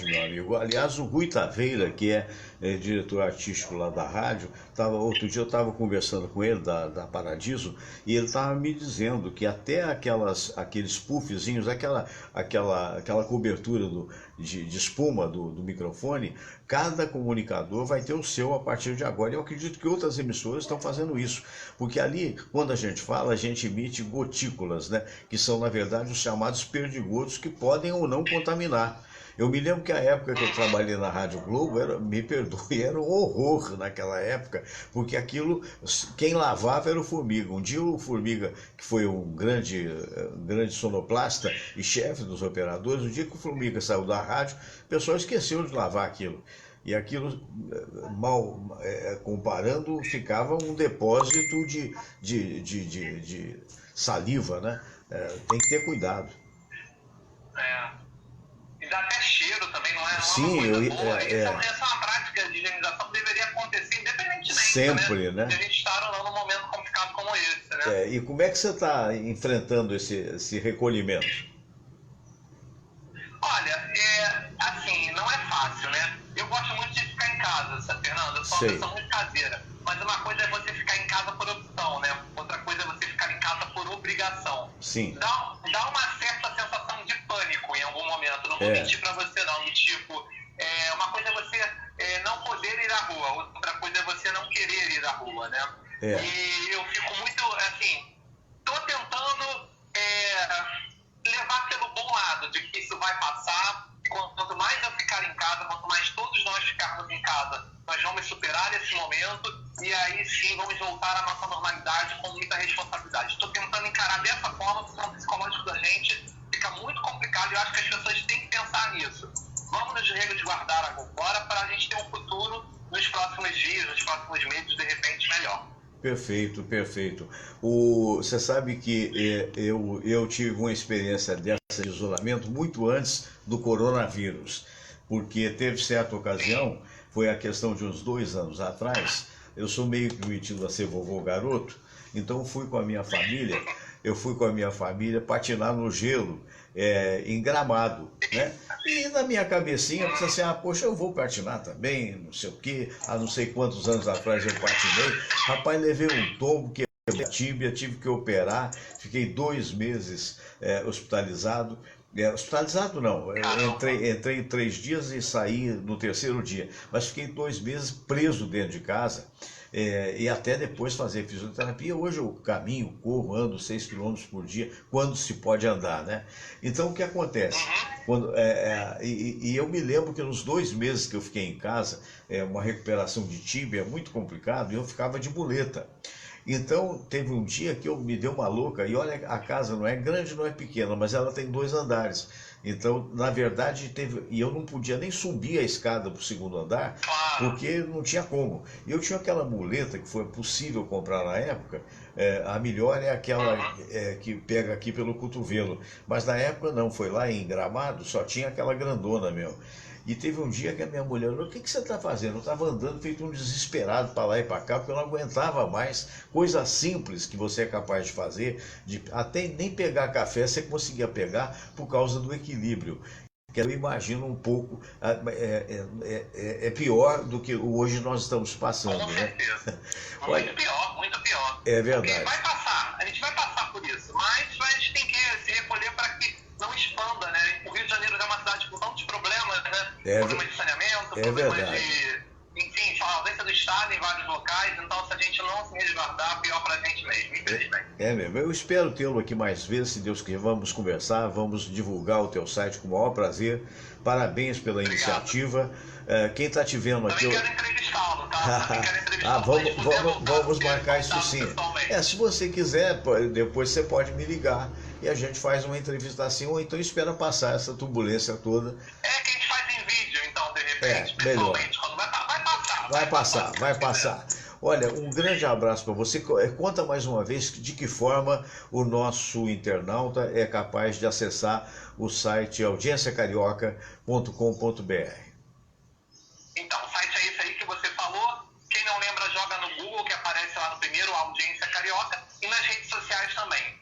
meu amigo. Aliás, o Rui Taveira, que é diretor artístico lá da rádio, outro dia eu estava conversando com ele, da Paradiso, e ele estava me dizendo que até aqueles puffzinhos, aquela cobertura de espuma do microfone, cada comunicador vai ter o seu a partir de agora. Eu acredito que outras emissoras estão fazendo isso, porque ali, quando a gente fala, a gente emite gotículas, né, que são, na verdade, os chamados perdigotos, que podem ou não contaminar. Eu me lembro que a época que eu trabalhei na Rádio Globo, me perdoe, era um horror naquela época, porque aquilo, quem lavava era o Formiga. Um dia o Formiga, que foi um grande sonoplasta e chefe dos operadores, o dia que o Formiga saiu da rádio, o pessoal esqueceu de lavar aquilo. E aquilo, comparando, ficava um depósito de saliva, né? Tem que ter cuidado. E dá até cheiro também, não é? Sim, uma coisa boa. Essa é uma prática de higienização que deveria acontecer independentemente, sempre, né? De a gente estar ou não num momento complicado como esse, né? E como é que você está enfrentando esse recolhimento? Olha, assim, não é fácil, né? Eu gosto muito de ficar em casa, sabe, Fernando? Eu sou uma pessoa muito caseira. Mas uma coisa é você ficar em casa por opção, né? Outra coisa é você ficar em casa por obrigação. Sim. Dá uma certa sensação de pânico em algum momento. Não vou mentir pra você, não. Tipo, uma coisa é você não poder ir à rua. Outra coisa é você não querer ir à rua, né? E eu fico muito, assim, tô tentando levar pelo bom lado de que isso vai passar. Quanto mais eu ficar em casa, quanto mais todos nós ficarmos em casa, nós vamos superar esse momento e aí sim vamos voltar à nossa normalidade com muita responsabilidade. Estou tentando encarar dessa forma, porque o psicológico da gente fica muito complicado e eu acho que as pessoas têm que pensar nisso. Vamos nos resguardar agora para a gente ter um futuro nos próximos dias, nos próximos meses, de repente, melhor. Perfeito. Você sabe que eu tive uma experiência dessa de isolamento muito antes do coronavírus, porque teve certa ocasião, foi a questão de uns 2 anos atrás, eu sou meio que metido a ser vovô garoto, então eu fui com a minha família patinar no gelo, em Gramado, né? E na minha cabecinha, eu pensei assim, poxa, eu vou patinar também, não sei o quê, há não sei quantos anos atrás eu patinei, rapaz, levei um tombo, quebrei tíbia, tive que operar, fiquei 2 meses hospitalizado. Hospitalizado não, entrei 3 dias e saí no 3º dia, mas fiquei 2 meses preso dentro de casa. E até depois fazer fisioterapia. Hoje eu caminho, corro, ando 6 quilômetros por dia, quando se pode andar, né? Então o que acontece? E eu me lembro que nos 2 meses que eu fiquei em casa, uma recuperação de tíbia é muito complicado, e eu ficava de muleta. Então teve um dia que eu me deu uma louca, e olha, a casa não é grande, não é pequena, mas ela tem 2 andares. Então, na verdade, e eu não podia nem subir a escada para o 2º andar, porque não tinha como. E eu tinha aquela muleta que foi possível comprar na época, a melhor é aquela que pega aqui pelo cotovelo. Mas na época não, foi lá em Gramado, só tinha aquela grandona mesmo. E teve um dia que a minha mulher falou: o que você está fazendo? Eu estava andando feito um desesperado para lá e para cá, porque eu não aguentava mais. Coisa simples que você é capaz de fazer, até nem pegar café você conseguia pegar por causa do equilíbrio. Que eu imagino um pouco, é pior do que hoje nós estamos passando. Com certeza. Né? Muito pior, muito pior. É verdade. Porque vai passar, a gente vai passar por isso, mas a gente tem que se recolher para que não expanda, né? O Rio de Janeiro é uma cidade com tantos problemas, né? Problemas de saneamento, problemas enfim, ausência do Estado em vários locais. Então, se a gente não se resguardar, pior pra gente mesmo, infelizmente. Mesmo. Eu espero tê-lo aqui mais vezes, se Deus quiser. Vamos conversar, vamos divulgar o teu site com o maior prazer. Parabéns pela iniciativa. Quem está te vendo aqui... Também quero entrevistá-lo, tá? Também quero entrevistá-lo. Vamos marcar isso sim. Se você quiser, depois você pode me ligar e a gente faz uma entrevista assim, ou então espera passar essa turbulência toda. Que a gente faz em vídeo, então, de repente, melhor. Quando vai passar. Olha, um grande abraço para você. Conta mais uma vez de que forma o nosso internauta é capaz de acessar o site audienciacarioca.com.br. Então, o site é esse aí que você falou. Quem não lembra, joga no Google, que aparece lá no primeiro, Audiência Carioca. E nas redes sociais também.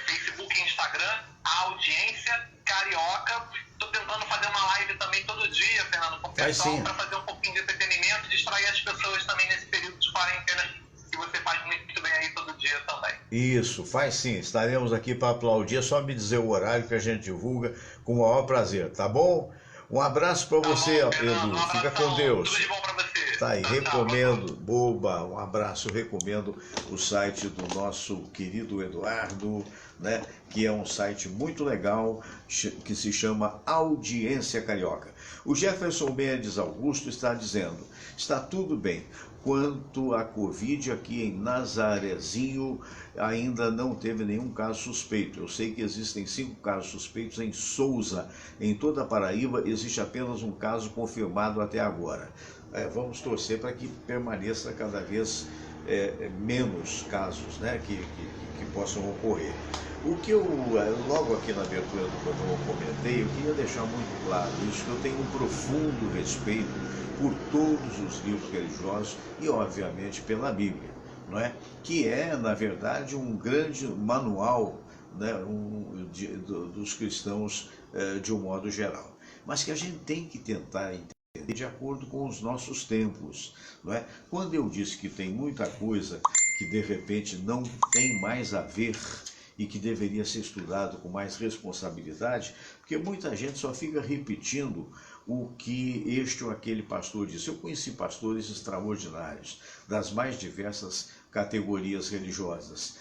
Facebook e Instagram, Audiência Carioca. Estou tentando fazer uma live também todo dia, Fernando, com o pessoal, para fazer um pouquinho de entretenimento, distrair as pessoas também nesse período de quarentena, que você faz muito bem aí todo dia também. Isso, faz sim. Estaremos aqui para aplaudir. É só me dizer o horário que a gente divulga com o maior prazer, tá bom? Um abraço para você, Edu. Fica com Deus. Tudo de bom para você. Tá aí, recomendo, um abraço, recomendo o site do nosso querido Eduardo, né, que é um site muito legal, que se chama Audiência Carioca. O Jefferson Mendes Augusto está dizendo: está tudo bem. Quanto à Covid, aqui em Nazarezinho ainda não teve nenhum caso suspeito. Eu sei que existem 5 casos suspeitos em Souza. Em toda a Paraíba existe apenas um caso confirmado até agora. Vamos torcer para que permaneça cada vez menos casos, né, que possam ocorrer. O que eu, logo aqui na abertura do programa, eu comentei, eu queria deixar muito claro isso, que eu tenho um profundo respeito por todos os livros religiosos e, obviamente, pela Bíblia, não é? Que é, na verdade, um grande manual, né, dos cristãos de um modo geral. Mas que a gente tem que tentar entender de acordo com os nossos tempos, não é? Quando eu disse que tem muita coisa que, de repente, não tem mais a ver e que deveria ser estudado com mais responsabilidade, porque muita gente só fica repetindo o que este ou aquele pastor disse. Eu conheci pastores extraordinários, das mais diversas categorias religiosas.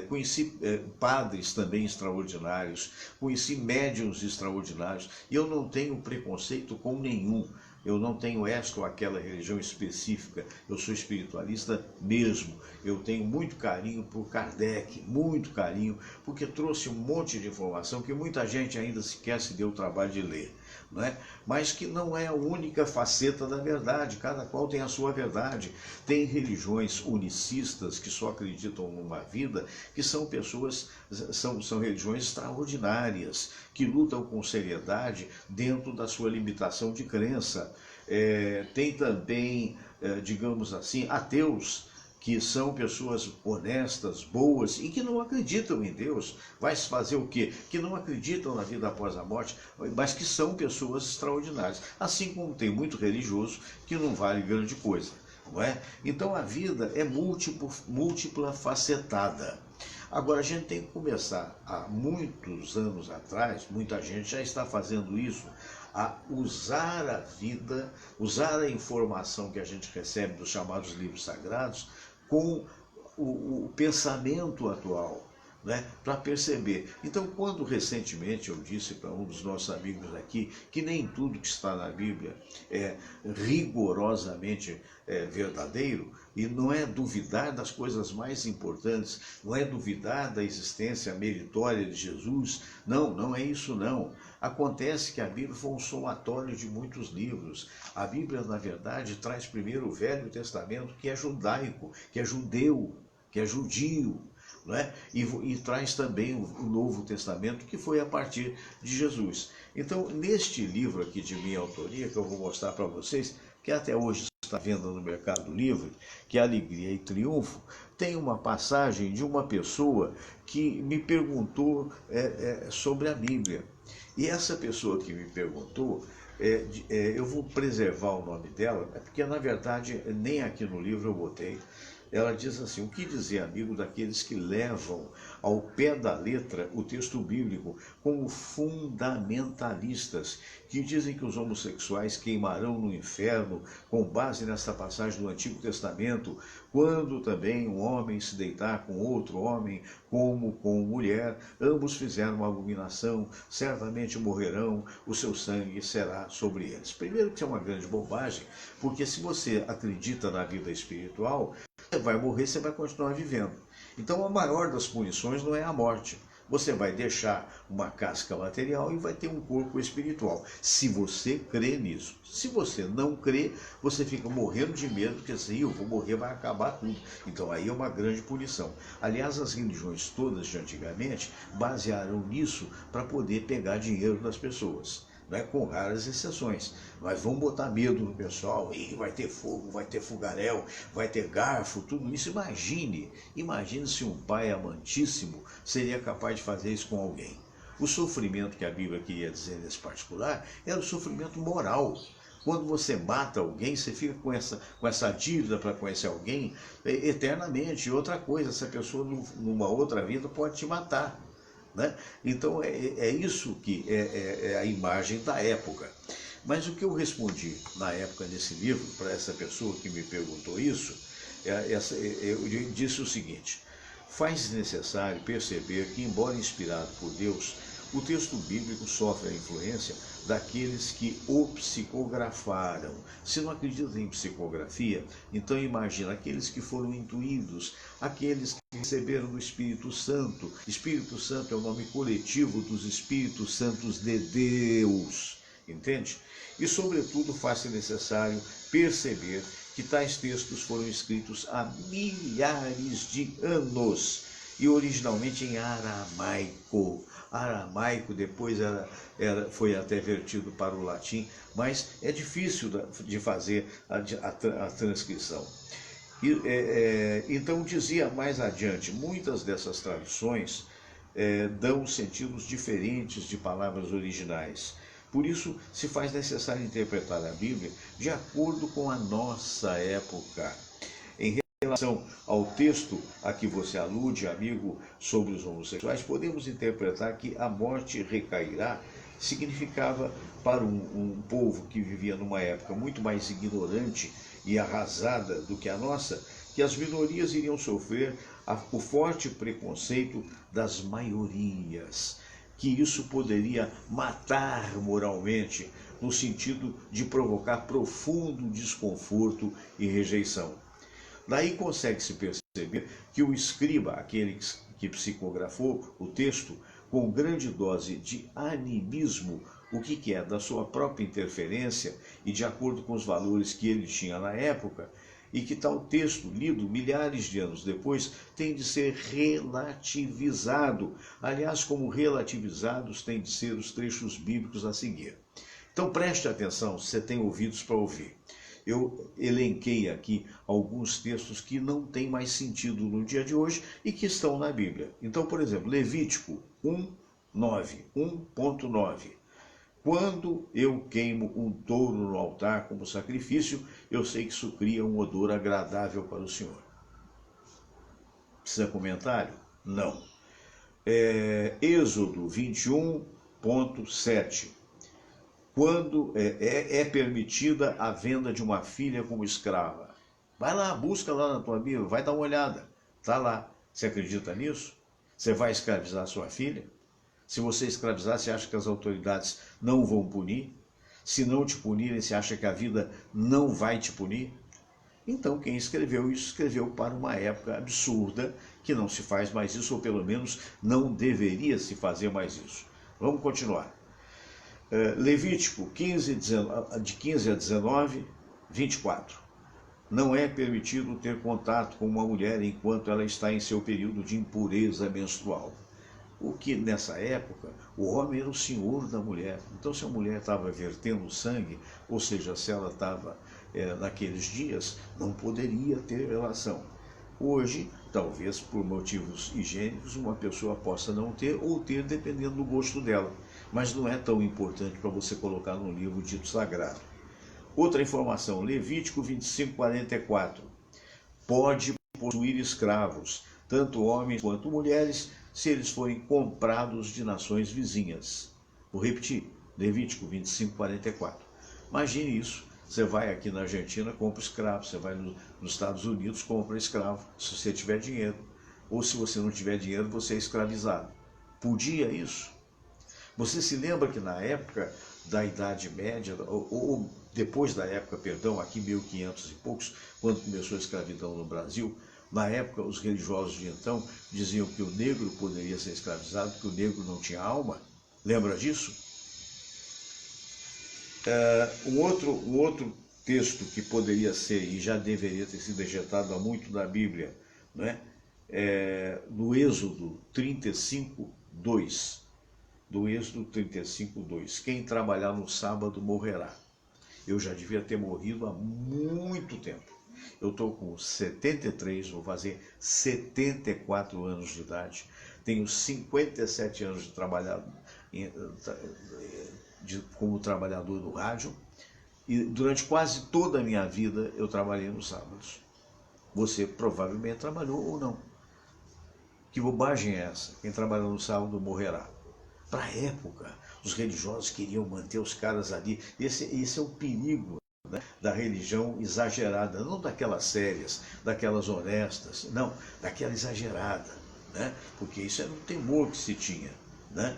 Conheci padres também extraordinários, conheci médiuns extraordinários, e eu não tenho preconceito com nenhum. Eu não tenho esta ou aquela religião específica, eu sou espiritualista mesmo. Eu tenho muito carinho por Kardec, muito carinho, porque trouxe um monte de informação que muita gente ainda sequer se deu o trabalho de ler, não é? Mas que não é a única faceta da verdade, cada qual tem a sua verdade. Tem religiões unicistas que só acreditam numa vida, que são pessoas, são religiões extraordinárias, que lutam com seriedade dentro da sua limitação de crença. Tem também, digamos assim, ateus, que são pessoas honestas, boas e que não acreditam em Deus. Vai se fazer o quê? Que não acreditam na vida após a morte, mas que são pessoas extraordinárias. Assim como tem muito religioso que não vale grande coisa, não é? Então a vida é múltipla facetada. Agora, a gente tem que começar, há muitos anos atrás, muita gente já está fazendo isso, a usar a vida, usar a informação que a gente recebe dos chamados livros sagrados com o pensamento atual, né, para perceber. Então, quando recentemente eu disse para um dos nossos amigos aqui que nem tudo que está na Bíblia é rigorosamente verdadeiro, e não é duvidar das coisas mais importantes, não é duvidar da existência meritória de Jesus, não é isso não. Acontece que a Bíblia foi um somatório de muitos livros. A Bíblia, na verdade, traz primeiro o Velho Testamento, que é judaico, que é judeu, que é judio, não é? E traz também o Novo Testamento, que foi a partir de Jesus. Então, neste livro aqui de minha autoria, que eu vou mostrar para vocês, que até hoje está à venda no Mercado Livre, que é Alegria e Triunfo, tem uma passagem de uma pessoa que me perguntou sobre a Bíblia. E essa pessoa que me perguntou, eu vou preservar o nome dela, porque na verdade nem aqui no livro eu botei. Ela diz assim: o que dizer, amigo, daqueles que levam ao pé da letra o texto bíblico como fundamentalistas, que dizem que os homossexuais queimarão no inferno com base nessa passagem do Antigo Testamento, quando também um homem se deitar com outro homem, como com mulher, ambos fizeram uma abominação, certamente morrerão, o seu sangue será sobre eles. Primeiro que isso é uma grande bobagem, porque se você acredita na vida espiritual, você vai morrer, você vai continuar vivendo. Então a maior das punições não é a morte. Você vai deixar uma casca material e vai ter um corpo espiritual, se você crê nisso. Se você não crê, você fica morrendo de medo, porque assim, eu vou morrer, vai acabar tudo. Então aí é uma grande punição. Aliás, as religiões todas de antigamente basearam nisso para poder pegar dinheiro das pessoas, né, com raras exceções. Mas vamos botar medo no pessoal, e vai ter fogo, vai ter fogaréu, vai ter garfo, tudo isso. Imagine se um pai amantíssimo seria capaz de fazer isso com alguém. O sofrimento que a Bíblia queria dizer nesse particular era o sofrimento moral. Quando você mata alguém, você fica com essa dívida para conhecer alguém eternamente. E outra coisa, essa pessoa numa outra vida pode te matar, né? Então é isso que é a imagem da época. Mas o que eu respondi na época nesse livro, para essa pessoa que me perguntou isso, eu disse o seguinte: faz necessário perceber que, embora inspirado por Deus, o texto bíblico sofre a influência daqueles que o psicografaram. Se não acredita em psicografia, então imagina aqueles que foram intuídos, aqueles que receberam do Espírito Santo. Espírito Santo é o nome coletivo dos Espíritos Santos de Deus, entende? E, sobretudo, faz-se necessário perceber que tais textos foram escritos há milhares de anos e originalmente em aramaico. Aramaico depois foi até vertido para o latim, mas é difícil de fazer a transcrição. Então, dizia mais adiante, muitas dessas traduções dão sentidos diferentes de palavras originais. Por isso, se faz necessário interpretar a Bíblia de acordo com a nossa época. Em relação ao texto a que você alude, amigo, sobre os homossexuais, podemos interpretar que a morte recairá significava para um povo que vivia numa época muito mais ignorante e arrasada do que a nossa, que as minorias iriam sofrer o forte preconceito das maiorias, que isso poderia matar moralmente, no sentido de provocar profundo desconforto e rejeição. Daí consegue-se perceber que o escriba, aquele que psicografou o texto, com grande dose de animismo, o que é da sua própria interferência e de acordo com os valores que ele tinha na época, e que tal texto, lido milhares de anos depois, tem de ser relativizado. Aliás, como relativizados têm de ser os trechos bíblicos a seguir. Então preste atenção, se você tem ouvidos para ouvir. Eu elenquei aqui alguns textos que não têm mais sentido no dia de hoje e que estão na Bíblia. Então, por exemplo, Levítico 1.9. Quando eu queimo um touro no altar como sacrifício, eu sei que isso cria um odor agradável para o Senhor. Precisa comentário? Não. Êxodo 21.7. Quando é permitida a venda de uma filha como escrava. Vai lá, busca lá na tua Bíblia, vai dar uma olhada. Está lá. Você acredita nisso? Você vai escravizar sua filha? Se você escravizar, você acha que as autoridades não vão punir? Se não te punirem, você acha que a vida não vai te punir? Então, quem escreveu isso, escreveu para uma época absurda, que não se faz mais isso, ou pelo menos não deveria se fazer mais isso. Vamos continuar. Levítico 15, de 15 a 19, 24. Não é permitido ter contato com uma mulher enquanto ela está em seu período de impureza menstrual. O que nessa época, o homem era o senhor da mulher. Então, se a mulher estava vertendo sangue, ou seja, se ela estava naqueles dias, não poderia ter relação. Hoje, talvez por motivos higiênicos, uma pessoa possa não ter ou ter, dependendo do gosto dela. Mas não é tão importante para você colocar no livro dito sagrado. Outra informação, Levítico 25:44. Pode possuir escravos, tanto homens quanto mulheres, se eles forem comprados de nações vizinhas. Vou repetir, Levítico 25:44. Imagine isso. Você vai aqui na Argentina, compra escravo. Você vai nos Estados Unidos, compra escravo, se você tiver dinheiro. Ou se você não tiver dinheiro, você é escravizado. Podia isso? Você se lembra que na época da Idade Média, ou depois da época, perdão, aqui 1500 e poucos, quando começou a escravidão no Brasil, na época os religiosos de então diziam que o negro poderia ser escravizado, porque o negro não tinha alma? Lembra disso? Um outro texto que poderia ser, e já deveria ter sido ejetado há muito da Bíblia, né? Do Êxodo 35:2. Do Êxodo 35:2. Quem trabalhar no sábado morrerá. Eu já devia ter morrido há muito tempo. Eu estou com 73, vou fazer 74 anos de idade. Tenho 57 anos de trabalhar como trabalhador do rádio. E durante quase toda a minha vida eu trabalhei nos sábados. Você provavelmente trabalhou ou não. Que bobagem é essa? Quem trabalha no sábado morrerá. Para a época, os religiosos queriam manter os caras ali. Esse é o perigo, né, da religião exagerada, não daquelas sérias, daquelas honestas, não, daquela exagerada, né? Porque isso era um temor que se tinha, né?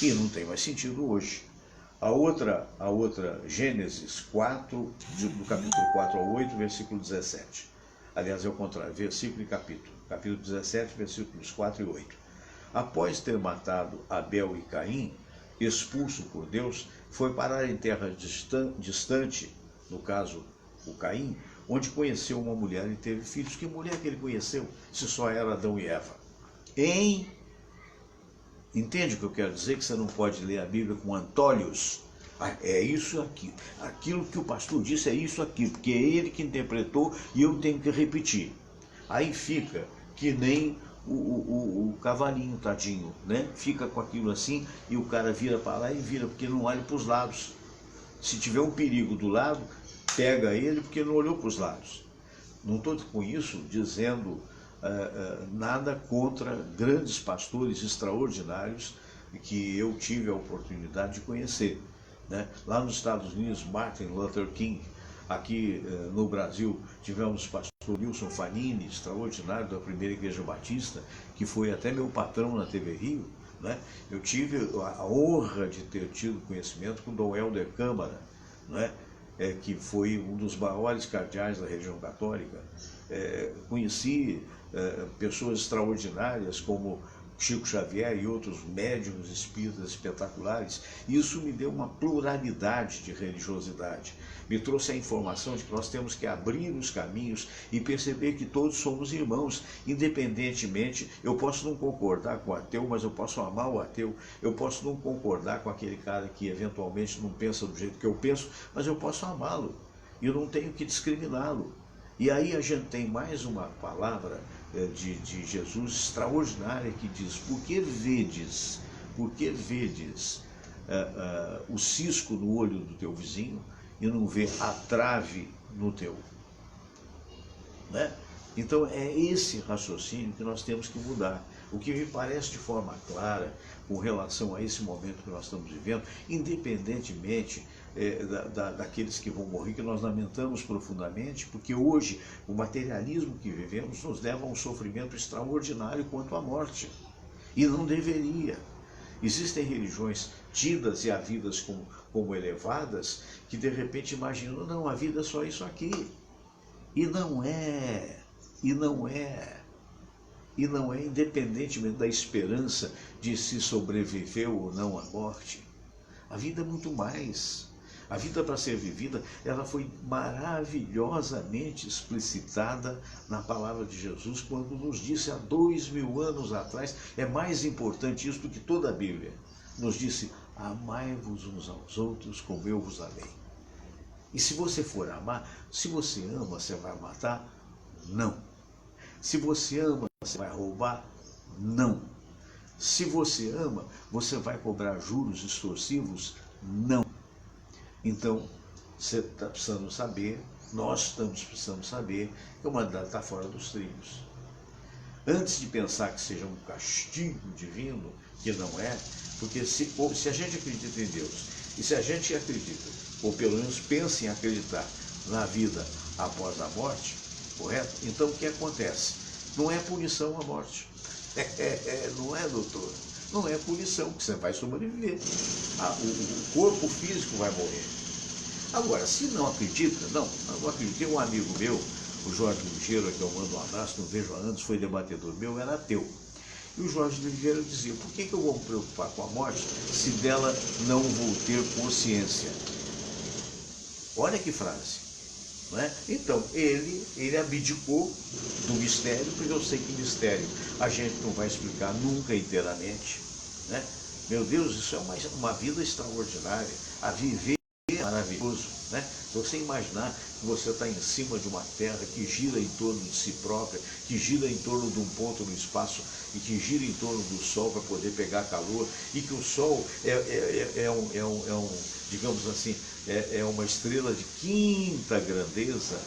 E não tem mais sentido hoje. A outra Gênesis 4, do capítulo 4 ao 8, versículo 17. Aliás, é o contrário, versículo e capítulo. Capítulo 17, versículos 4 e 8. Após ter matado Abel e Caim, expulso por Deus, foi parar em terra distante, no caso o Caim, onde conheceu uma mulher e teve filhos. Que mulher que ele conheceu, se só era Adão e Eva? Entende o que eu quero dizer? Que você não pode ler a Bíblia com antolhos. É isso aqui. Aquilo que o pastor disse é isso aqui, porque é ele que interpretou e eu tenho que repetir. Aí fica que nem o cavalinho, tadinho, né? Fica com aquilo assim e o cara vira para lá e vira, porque não olha para os lados. Se tiver um perigo do lado, pega ele porque não olhou para os lados. Não estou com isso dizendo nada contra grandes pastores extraordinários que eu tive a oportunidade de conhecer, né? Lá nos Estados Unidos, Martin Luther King. Aqui no Brasil tivemos o pastor Wilson Fanini, extraordinário, da Primeira Igreja Batista, que foi até meu patrão na TV Rio, né? Eu tive a honra de ter tido conhecimento com Dom Helder Câmara, né? Que foi um dos maiores cardeais da religião católica. Conheci pessoas extraordinárias como Chico Xavier e outros médiuns espíritas espetaculares. Isso me deu uma pluralidade de religiosidade. Me trouxe a informação de que nós temos que abrir os caminhos e perceber que todos somos irmãos, independentemente. Eu posso não concordar com o ateu, mas eu posso amar o ateu. Eu posso não concordar com aquele cara que eventualmente não pensa do jeito que eu penso, mas eu posso amá-lo. E eu não tenho que discriminá-lo. E aí a gente tem mais uma palavra de Jesus extraordinária que diz: por que vedes o cisco no olho do teu vizinho e não vê a trave no teu. Né? Então é esse raciocínio que nós temos que mudar. O que me parece de forma clara com relação a esse momento que nós estamos vivendo, independentemente daqueles que vão morrer, que nós lamentamos profundamente, porque hoje o materialismo que vivemos nos leva a um sofrimento extraordinário quanto à morte. E não deveria. Existem religiões tidas e havidas como elevadas que de repente imaginam, não, a vida é só isso aqui. E não é, independentemente da esperança de se sobreviver ou não à morte. A vida é muito mais. A vida para ser vivida, ela foi maravilhosamente explicitada na palavra de Jesus, quando nos disse há 2000 anos atrás, é mais importante isso do que toda a Bíblia, nos disse, amai-vos uns aos outros como eu vos amei. E se você for amar, se você ama, você vai matar? Não. Se você ama, você vai roubar? Não. Se você ama, você vai cobrar juros extorsivos? Não. Então, você está precisando saber, nós estamos precisando saber que a humanidade está fora dos trilhos. Antes de pensar que seja um castigo divino, que não é, porque se a gente acredita em Deus, e se a gente acredita, ou pelo menos pensa em acreditar na vida após a morte, correto? Então o que acontece? Não é punição a morte. Não é, doutor? Não é punição, porque você vai sobreviver. O corpo físico vai morrer. Agora, se não acredita, não acredito. Tem um amigo meu, o Jorge Ligeiro, que eu mando um abraço, não vejo há anos, foi debatedor meu, era ateu. E o Jorge Ligeiro dizia, por que eu vou me preocupar com a morte se dela não vou ter consciência? Olha que frase. Não é? Então, ele abdicou do mistério, porque eu sei que mistério a gente não vai explicar nunca inteiramente. Né? Meu Deus, isso é uma vida extraordinária. A viver é maravilhoso. Né? Você imaginar que você está em cima de uma terra que gira em torno de si própria, que gira em torno de um ponto no espaço e que gira em torno do Sol para poder pegar calor, e que o Sol digamos assim, é uma estrela de quinta grandeza.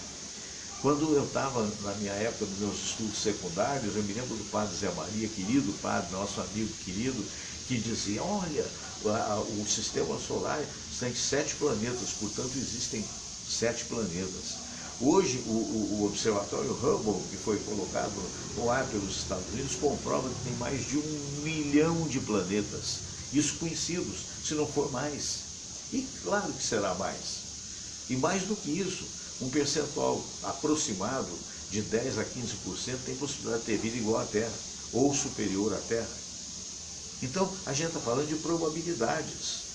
Quando eu estava na minha época dos meus estudos secundários, eu me lembro do padre Zé Maria, querido padre, nosso amigo querido, que dizia, olha, o sistema solar tem 7 planetas, portanto existem 7 planetas. Hoje o observatório Hubble, que foi colocado no ar pelos Estados Unidos, comprova que tem mais de 1 milhão de planetas, isso conhecidos, se não for mais. E claro que será mais. E mais do que isso, um percentual aproximado de 10 a 15% tem possibilidade de ter vida igual à Terra, ou superior à Terra. Então, a gente está falando de probabilidades.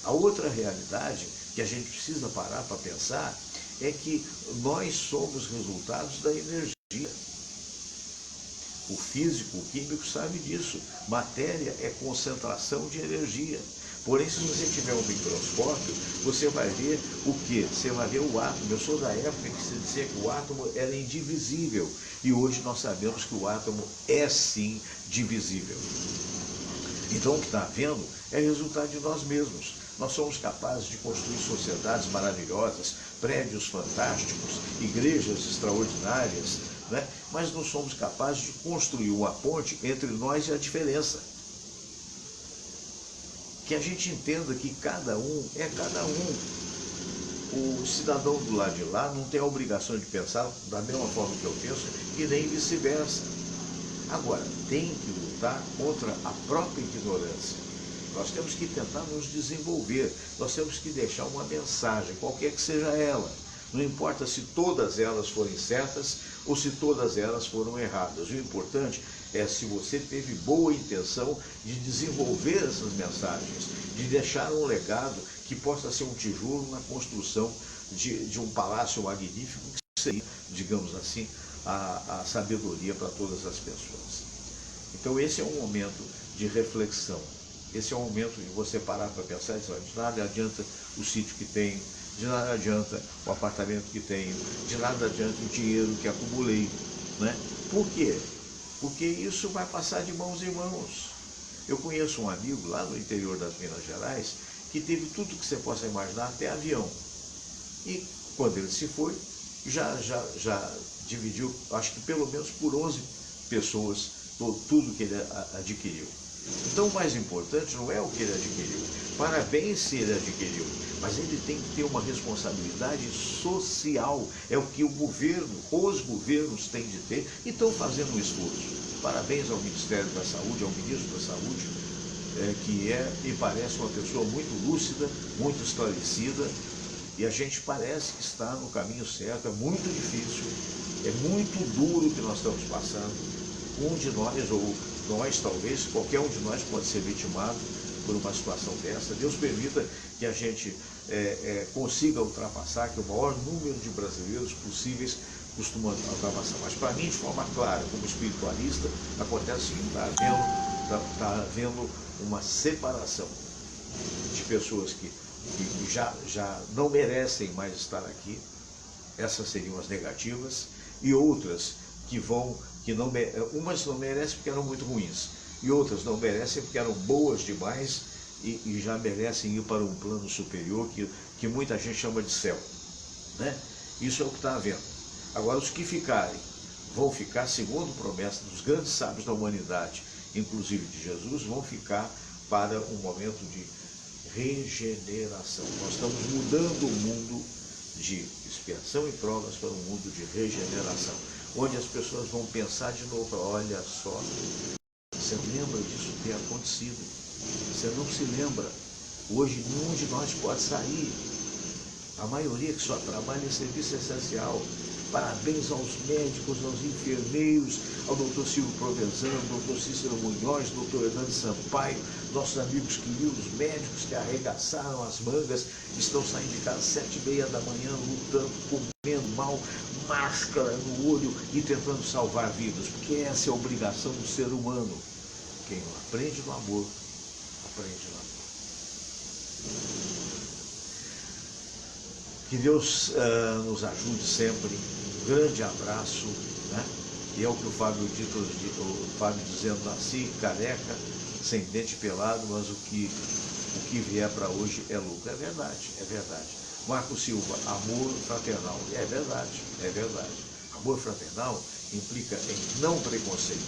A outra realidade que a gente precisa parar para pensar é que nós somos resultados da energia. O físico, o químico sabe disso. Matéria é concentração de energia. Porém, se você tiver um microscópio, você vai ver o quê? Você vai ver o átomo. Eu sou da época que se dizia que o átomo era indivisível. E hoje nós sabemos que o átomo é sim divisível. Então o que está havendo é resultado de nós mesmos. Nós somos capazes de construir sociedades maravilhosas, prédios fantásticos, igrejas extraordinárias, né? Mas não somos capazes de construir uma ponte entre nós e a diferença. Que a gente entenda que cada um é cada um. O cidadão do lado de lá não tem a obrigação de pensar da mesma forma que eu penso e nem vice-versa. Agora, tem que lutar contra a própria ignorância. Nós temos que tentar nos desenvolver, nós temos que deixar uma mensagem, qualquer que seja ela. Não importa se todas elas forem certas ou se todas elas foram erradas. O importante é se você teve boa intenção de desenvolver essas mensagens, de deixar um legado que possa ser um tijolo na construção de um palácio magnífico, que seria, digamos assim, a sabedoria para todas as pessoas. Então esse é um momento de reflexão. Esse é o momento de você parar para pensar, de nada adianta o sítio que tenho, de nada adianta o apartamento que tenho, de nada adianta o dinheiro que acumulei. Né? Por quê? Porque isso vai passar de mãos em mãos. Eu conheço um amigo lá no interior das Minas Gerais que teve tudo que você possa imaginar, até avião. E quando ele se foi, já dividiu, acho que pelo menos por 11 pessoas, tudo que ele adquiriu. Então o mais importante não é o que ele adquiriu. Parabéns se ele adquiriu, mas ele tem que ter uma responsabilidade social. É o que o governo, os governos têm de ter e estão fazendo um esforço. Parabéns ao Ministério da Saúde, ao Ministro da Saúde, que me parece uma pessoa muito lúcida, muito esclarecida, e a gente parece que está no caminho certo. É muito difícil, é muito duro o que nós estamos passando. Um de nós, ou nós talvez, qualquer um de nós pode ser vitimado por uma situação dessa. Deus permita que a gente consiga ultrapassar, que o maior número de brasileiros possíveis costuma ultrapassar. Mas para mim, de forma clara, como espiritualista, acontece o seguinte: está havendo uma separação de pessoas que já não merecem mais estar aqui. Essas seriam as negativas, e outras umas não merecem porque eram muito ruins, e outras não merecem porque eram boas demais e já merecem ir para um plano superior que muita gente chama de céu, né? Isso é o que está havendo. Agora, os que ficarem, vão ficar, segundo promessa dos grandes sábios da humanidade, inclusive de Jesus, vão ficar para um momento de regeneração. Nós estamos mudando o mundo de expiação e provas para um mundo de regeneração, onde as pessoas vão pensar de novo: olha só, você lembra disso ter acontecido? Você não se lembra? Hoje nenhum de nós pode sair. A maioria que só trabalha em serviço essencial. Parabéns aos médicos, aos enfermeiros, ao doutor Silvio Provenzano, doutor Cícero Munhoz, doutor Hernando Sampaio, nossos amigos queridos médicos que arregaçaram as mangas, estão saindo de casa às 7h30 da manhã, lutando, comendo mal, máscara no olho e tentando salvar vidas, porque essa é a obrigação do ser humano. Quem não aprende no amor, aprende no amor. Que Deus nos ajude sempre. Um grande abraço, né? E é o que o Fábio dizendo: nasci careca, sem dente pelado, mas o que vier para hoje é lucro. É verdade, é verdade. Marco Silva, amor fraternal. É verdade, é verdade. Amor fraternal implica em não preconceito,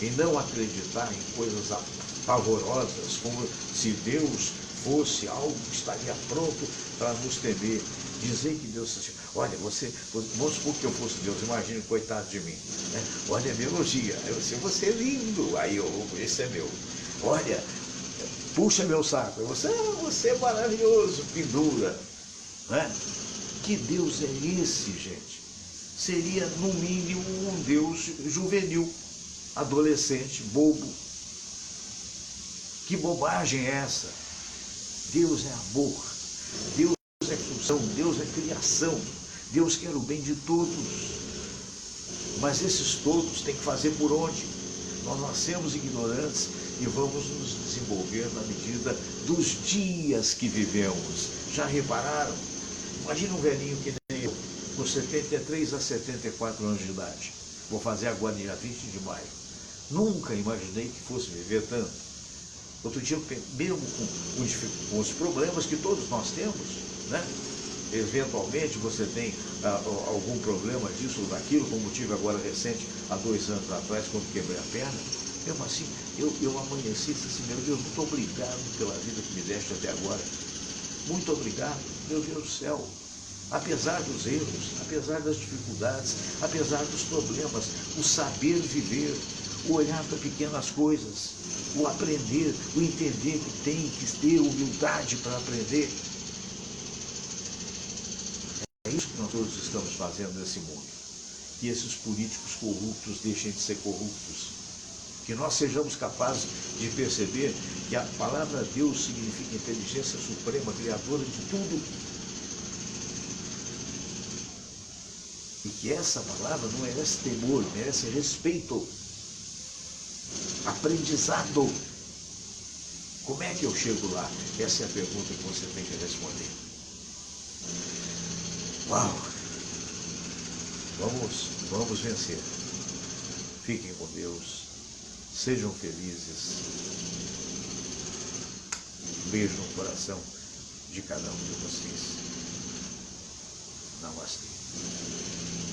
em não acreditar em coisas pavorosas, como se Deus fosse algo que estaria pronto para nos temer. Dizer que Deus... Olha, vamos supor que eu fosse Deus, imagine, coitado de mim, né? Olha, me elogia. Aí você é lindo. Aí esse é meu. Olha, puxa meu saco. Aí você é maravilhoso, pendura. Né? Que Deus é esse, gente? Seria, no mínimo, um Deus juvenil, adolescente, bobo. Que bobagem é essa? Deus é amor. Deus é função, Deus é criação, Deus quer o bem de todos, mas esses todos têm que fazer por onde? Nós nascemos ignorantes e vamos nos desenvolver na medida dos dias que vivemos. Já repararam? Imagina um velhinho que nem eu, com 73 a 74 anos de idade, vou fazer agora dia 20 de maio, nunca imaginei que fosse viver tanto. Outro dia, mesmo com os problemas que todos nós temos, né? Eventualmente você tem algum problema disso ou daquilo, como tive agora recente, há 2 anos atrás, quando quebrei a perna. Mesmo assim, eu amanheci e disse assim: meu Deus, muito obrigado pela vida que me deste até agora. Muito obrigado, meu Deus do céu. Apesar dos erros, apesar das dificuldades, apesar dos problemas, o saber viver, o olhar para pequenas coisas, o aprender, o entender que tem que ter humildade para aprender. É isso que nós todos estamos fazendo nesse mundo. Que esses políticos corruptos deixem de ser corruptos. Que nós sejamos capazes de perceber que a palavra Deus significa inteligência suprema, criadora de tudo. E que essa palavra não merece temor, merece respeito. Aprendizado. Como é que eu chego lá? Essa é a pergunta que você tem que responder. Uau! Vamos vencer. Fiquem com Deus. Sejam felizes. Um beijo no coração de cada um de vocês. Namastê.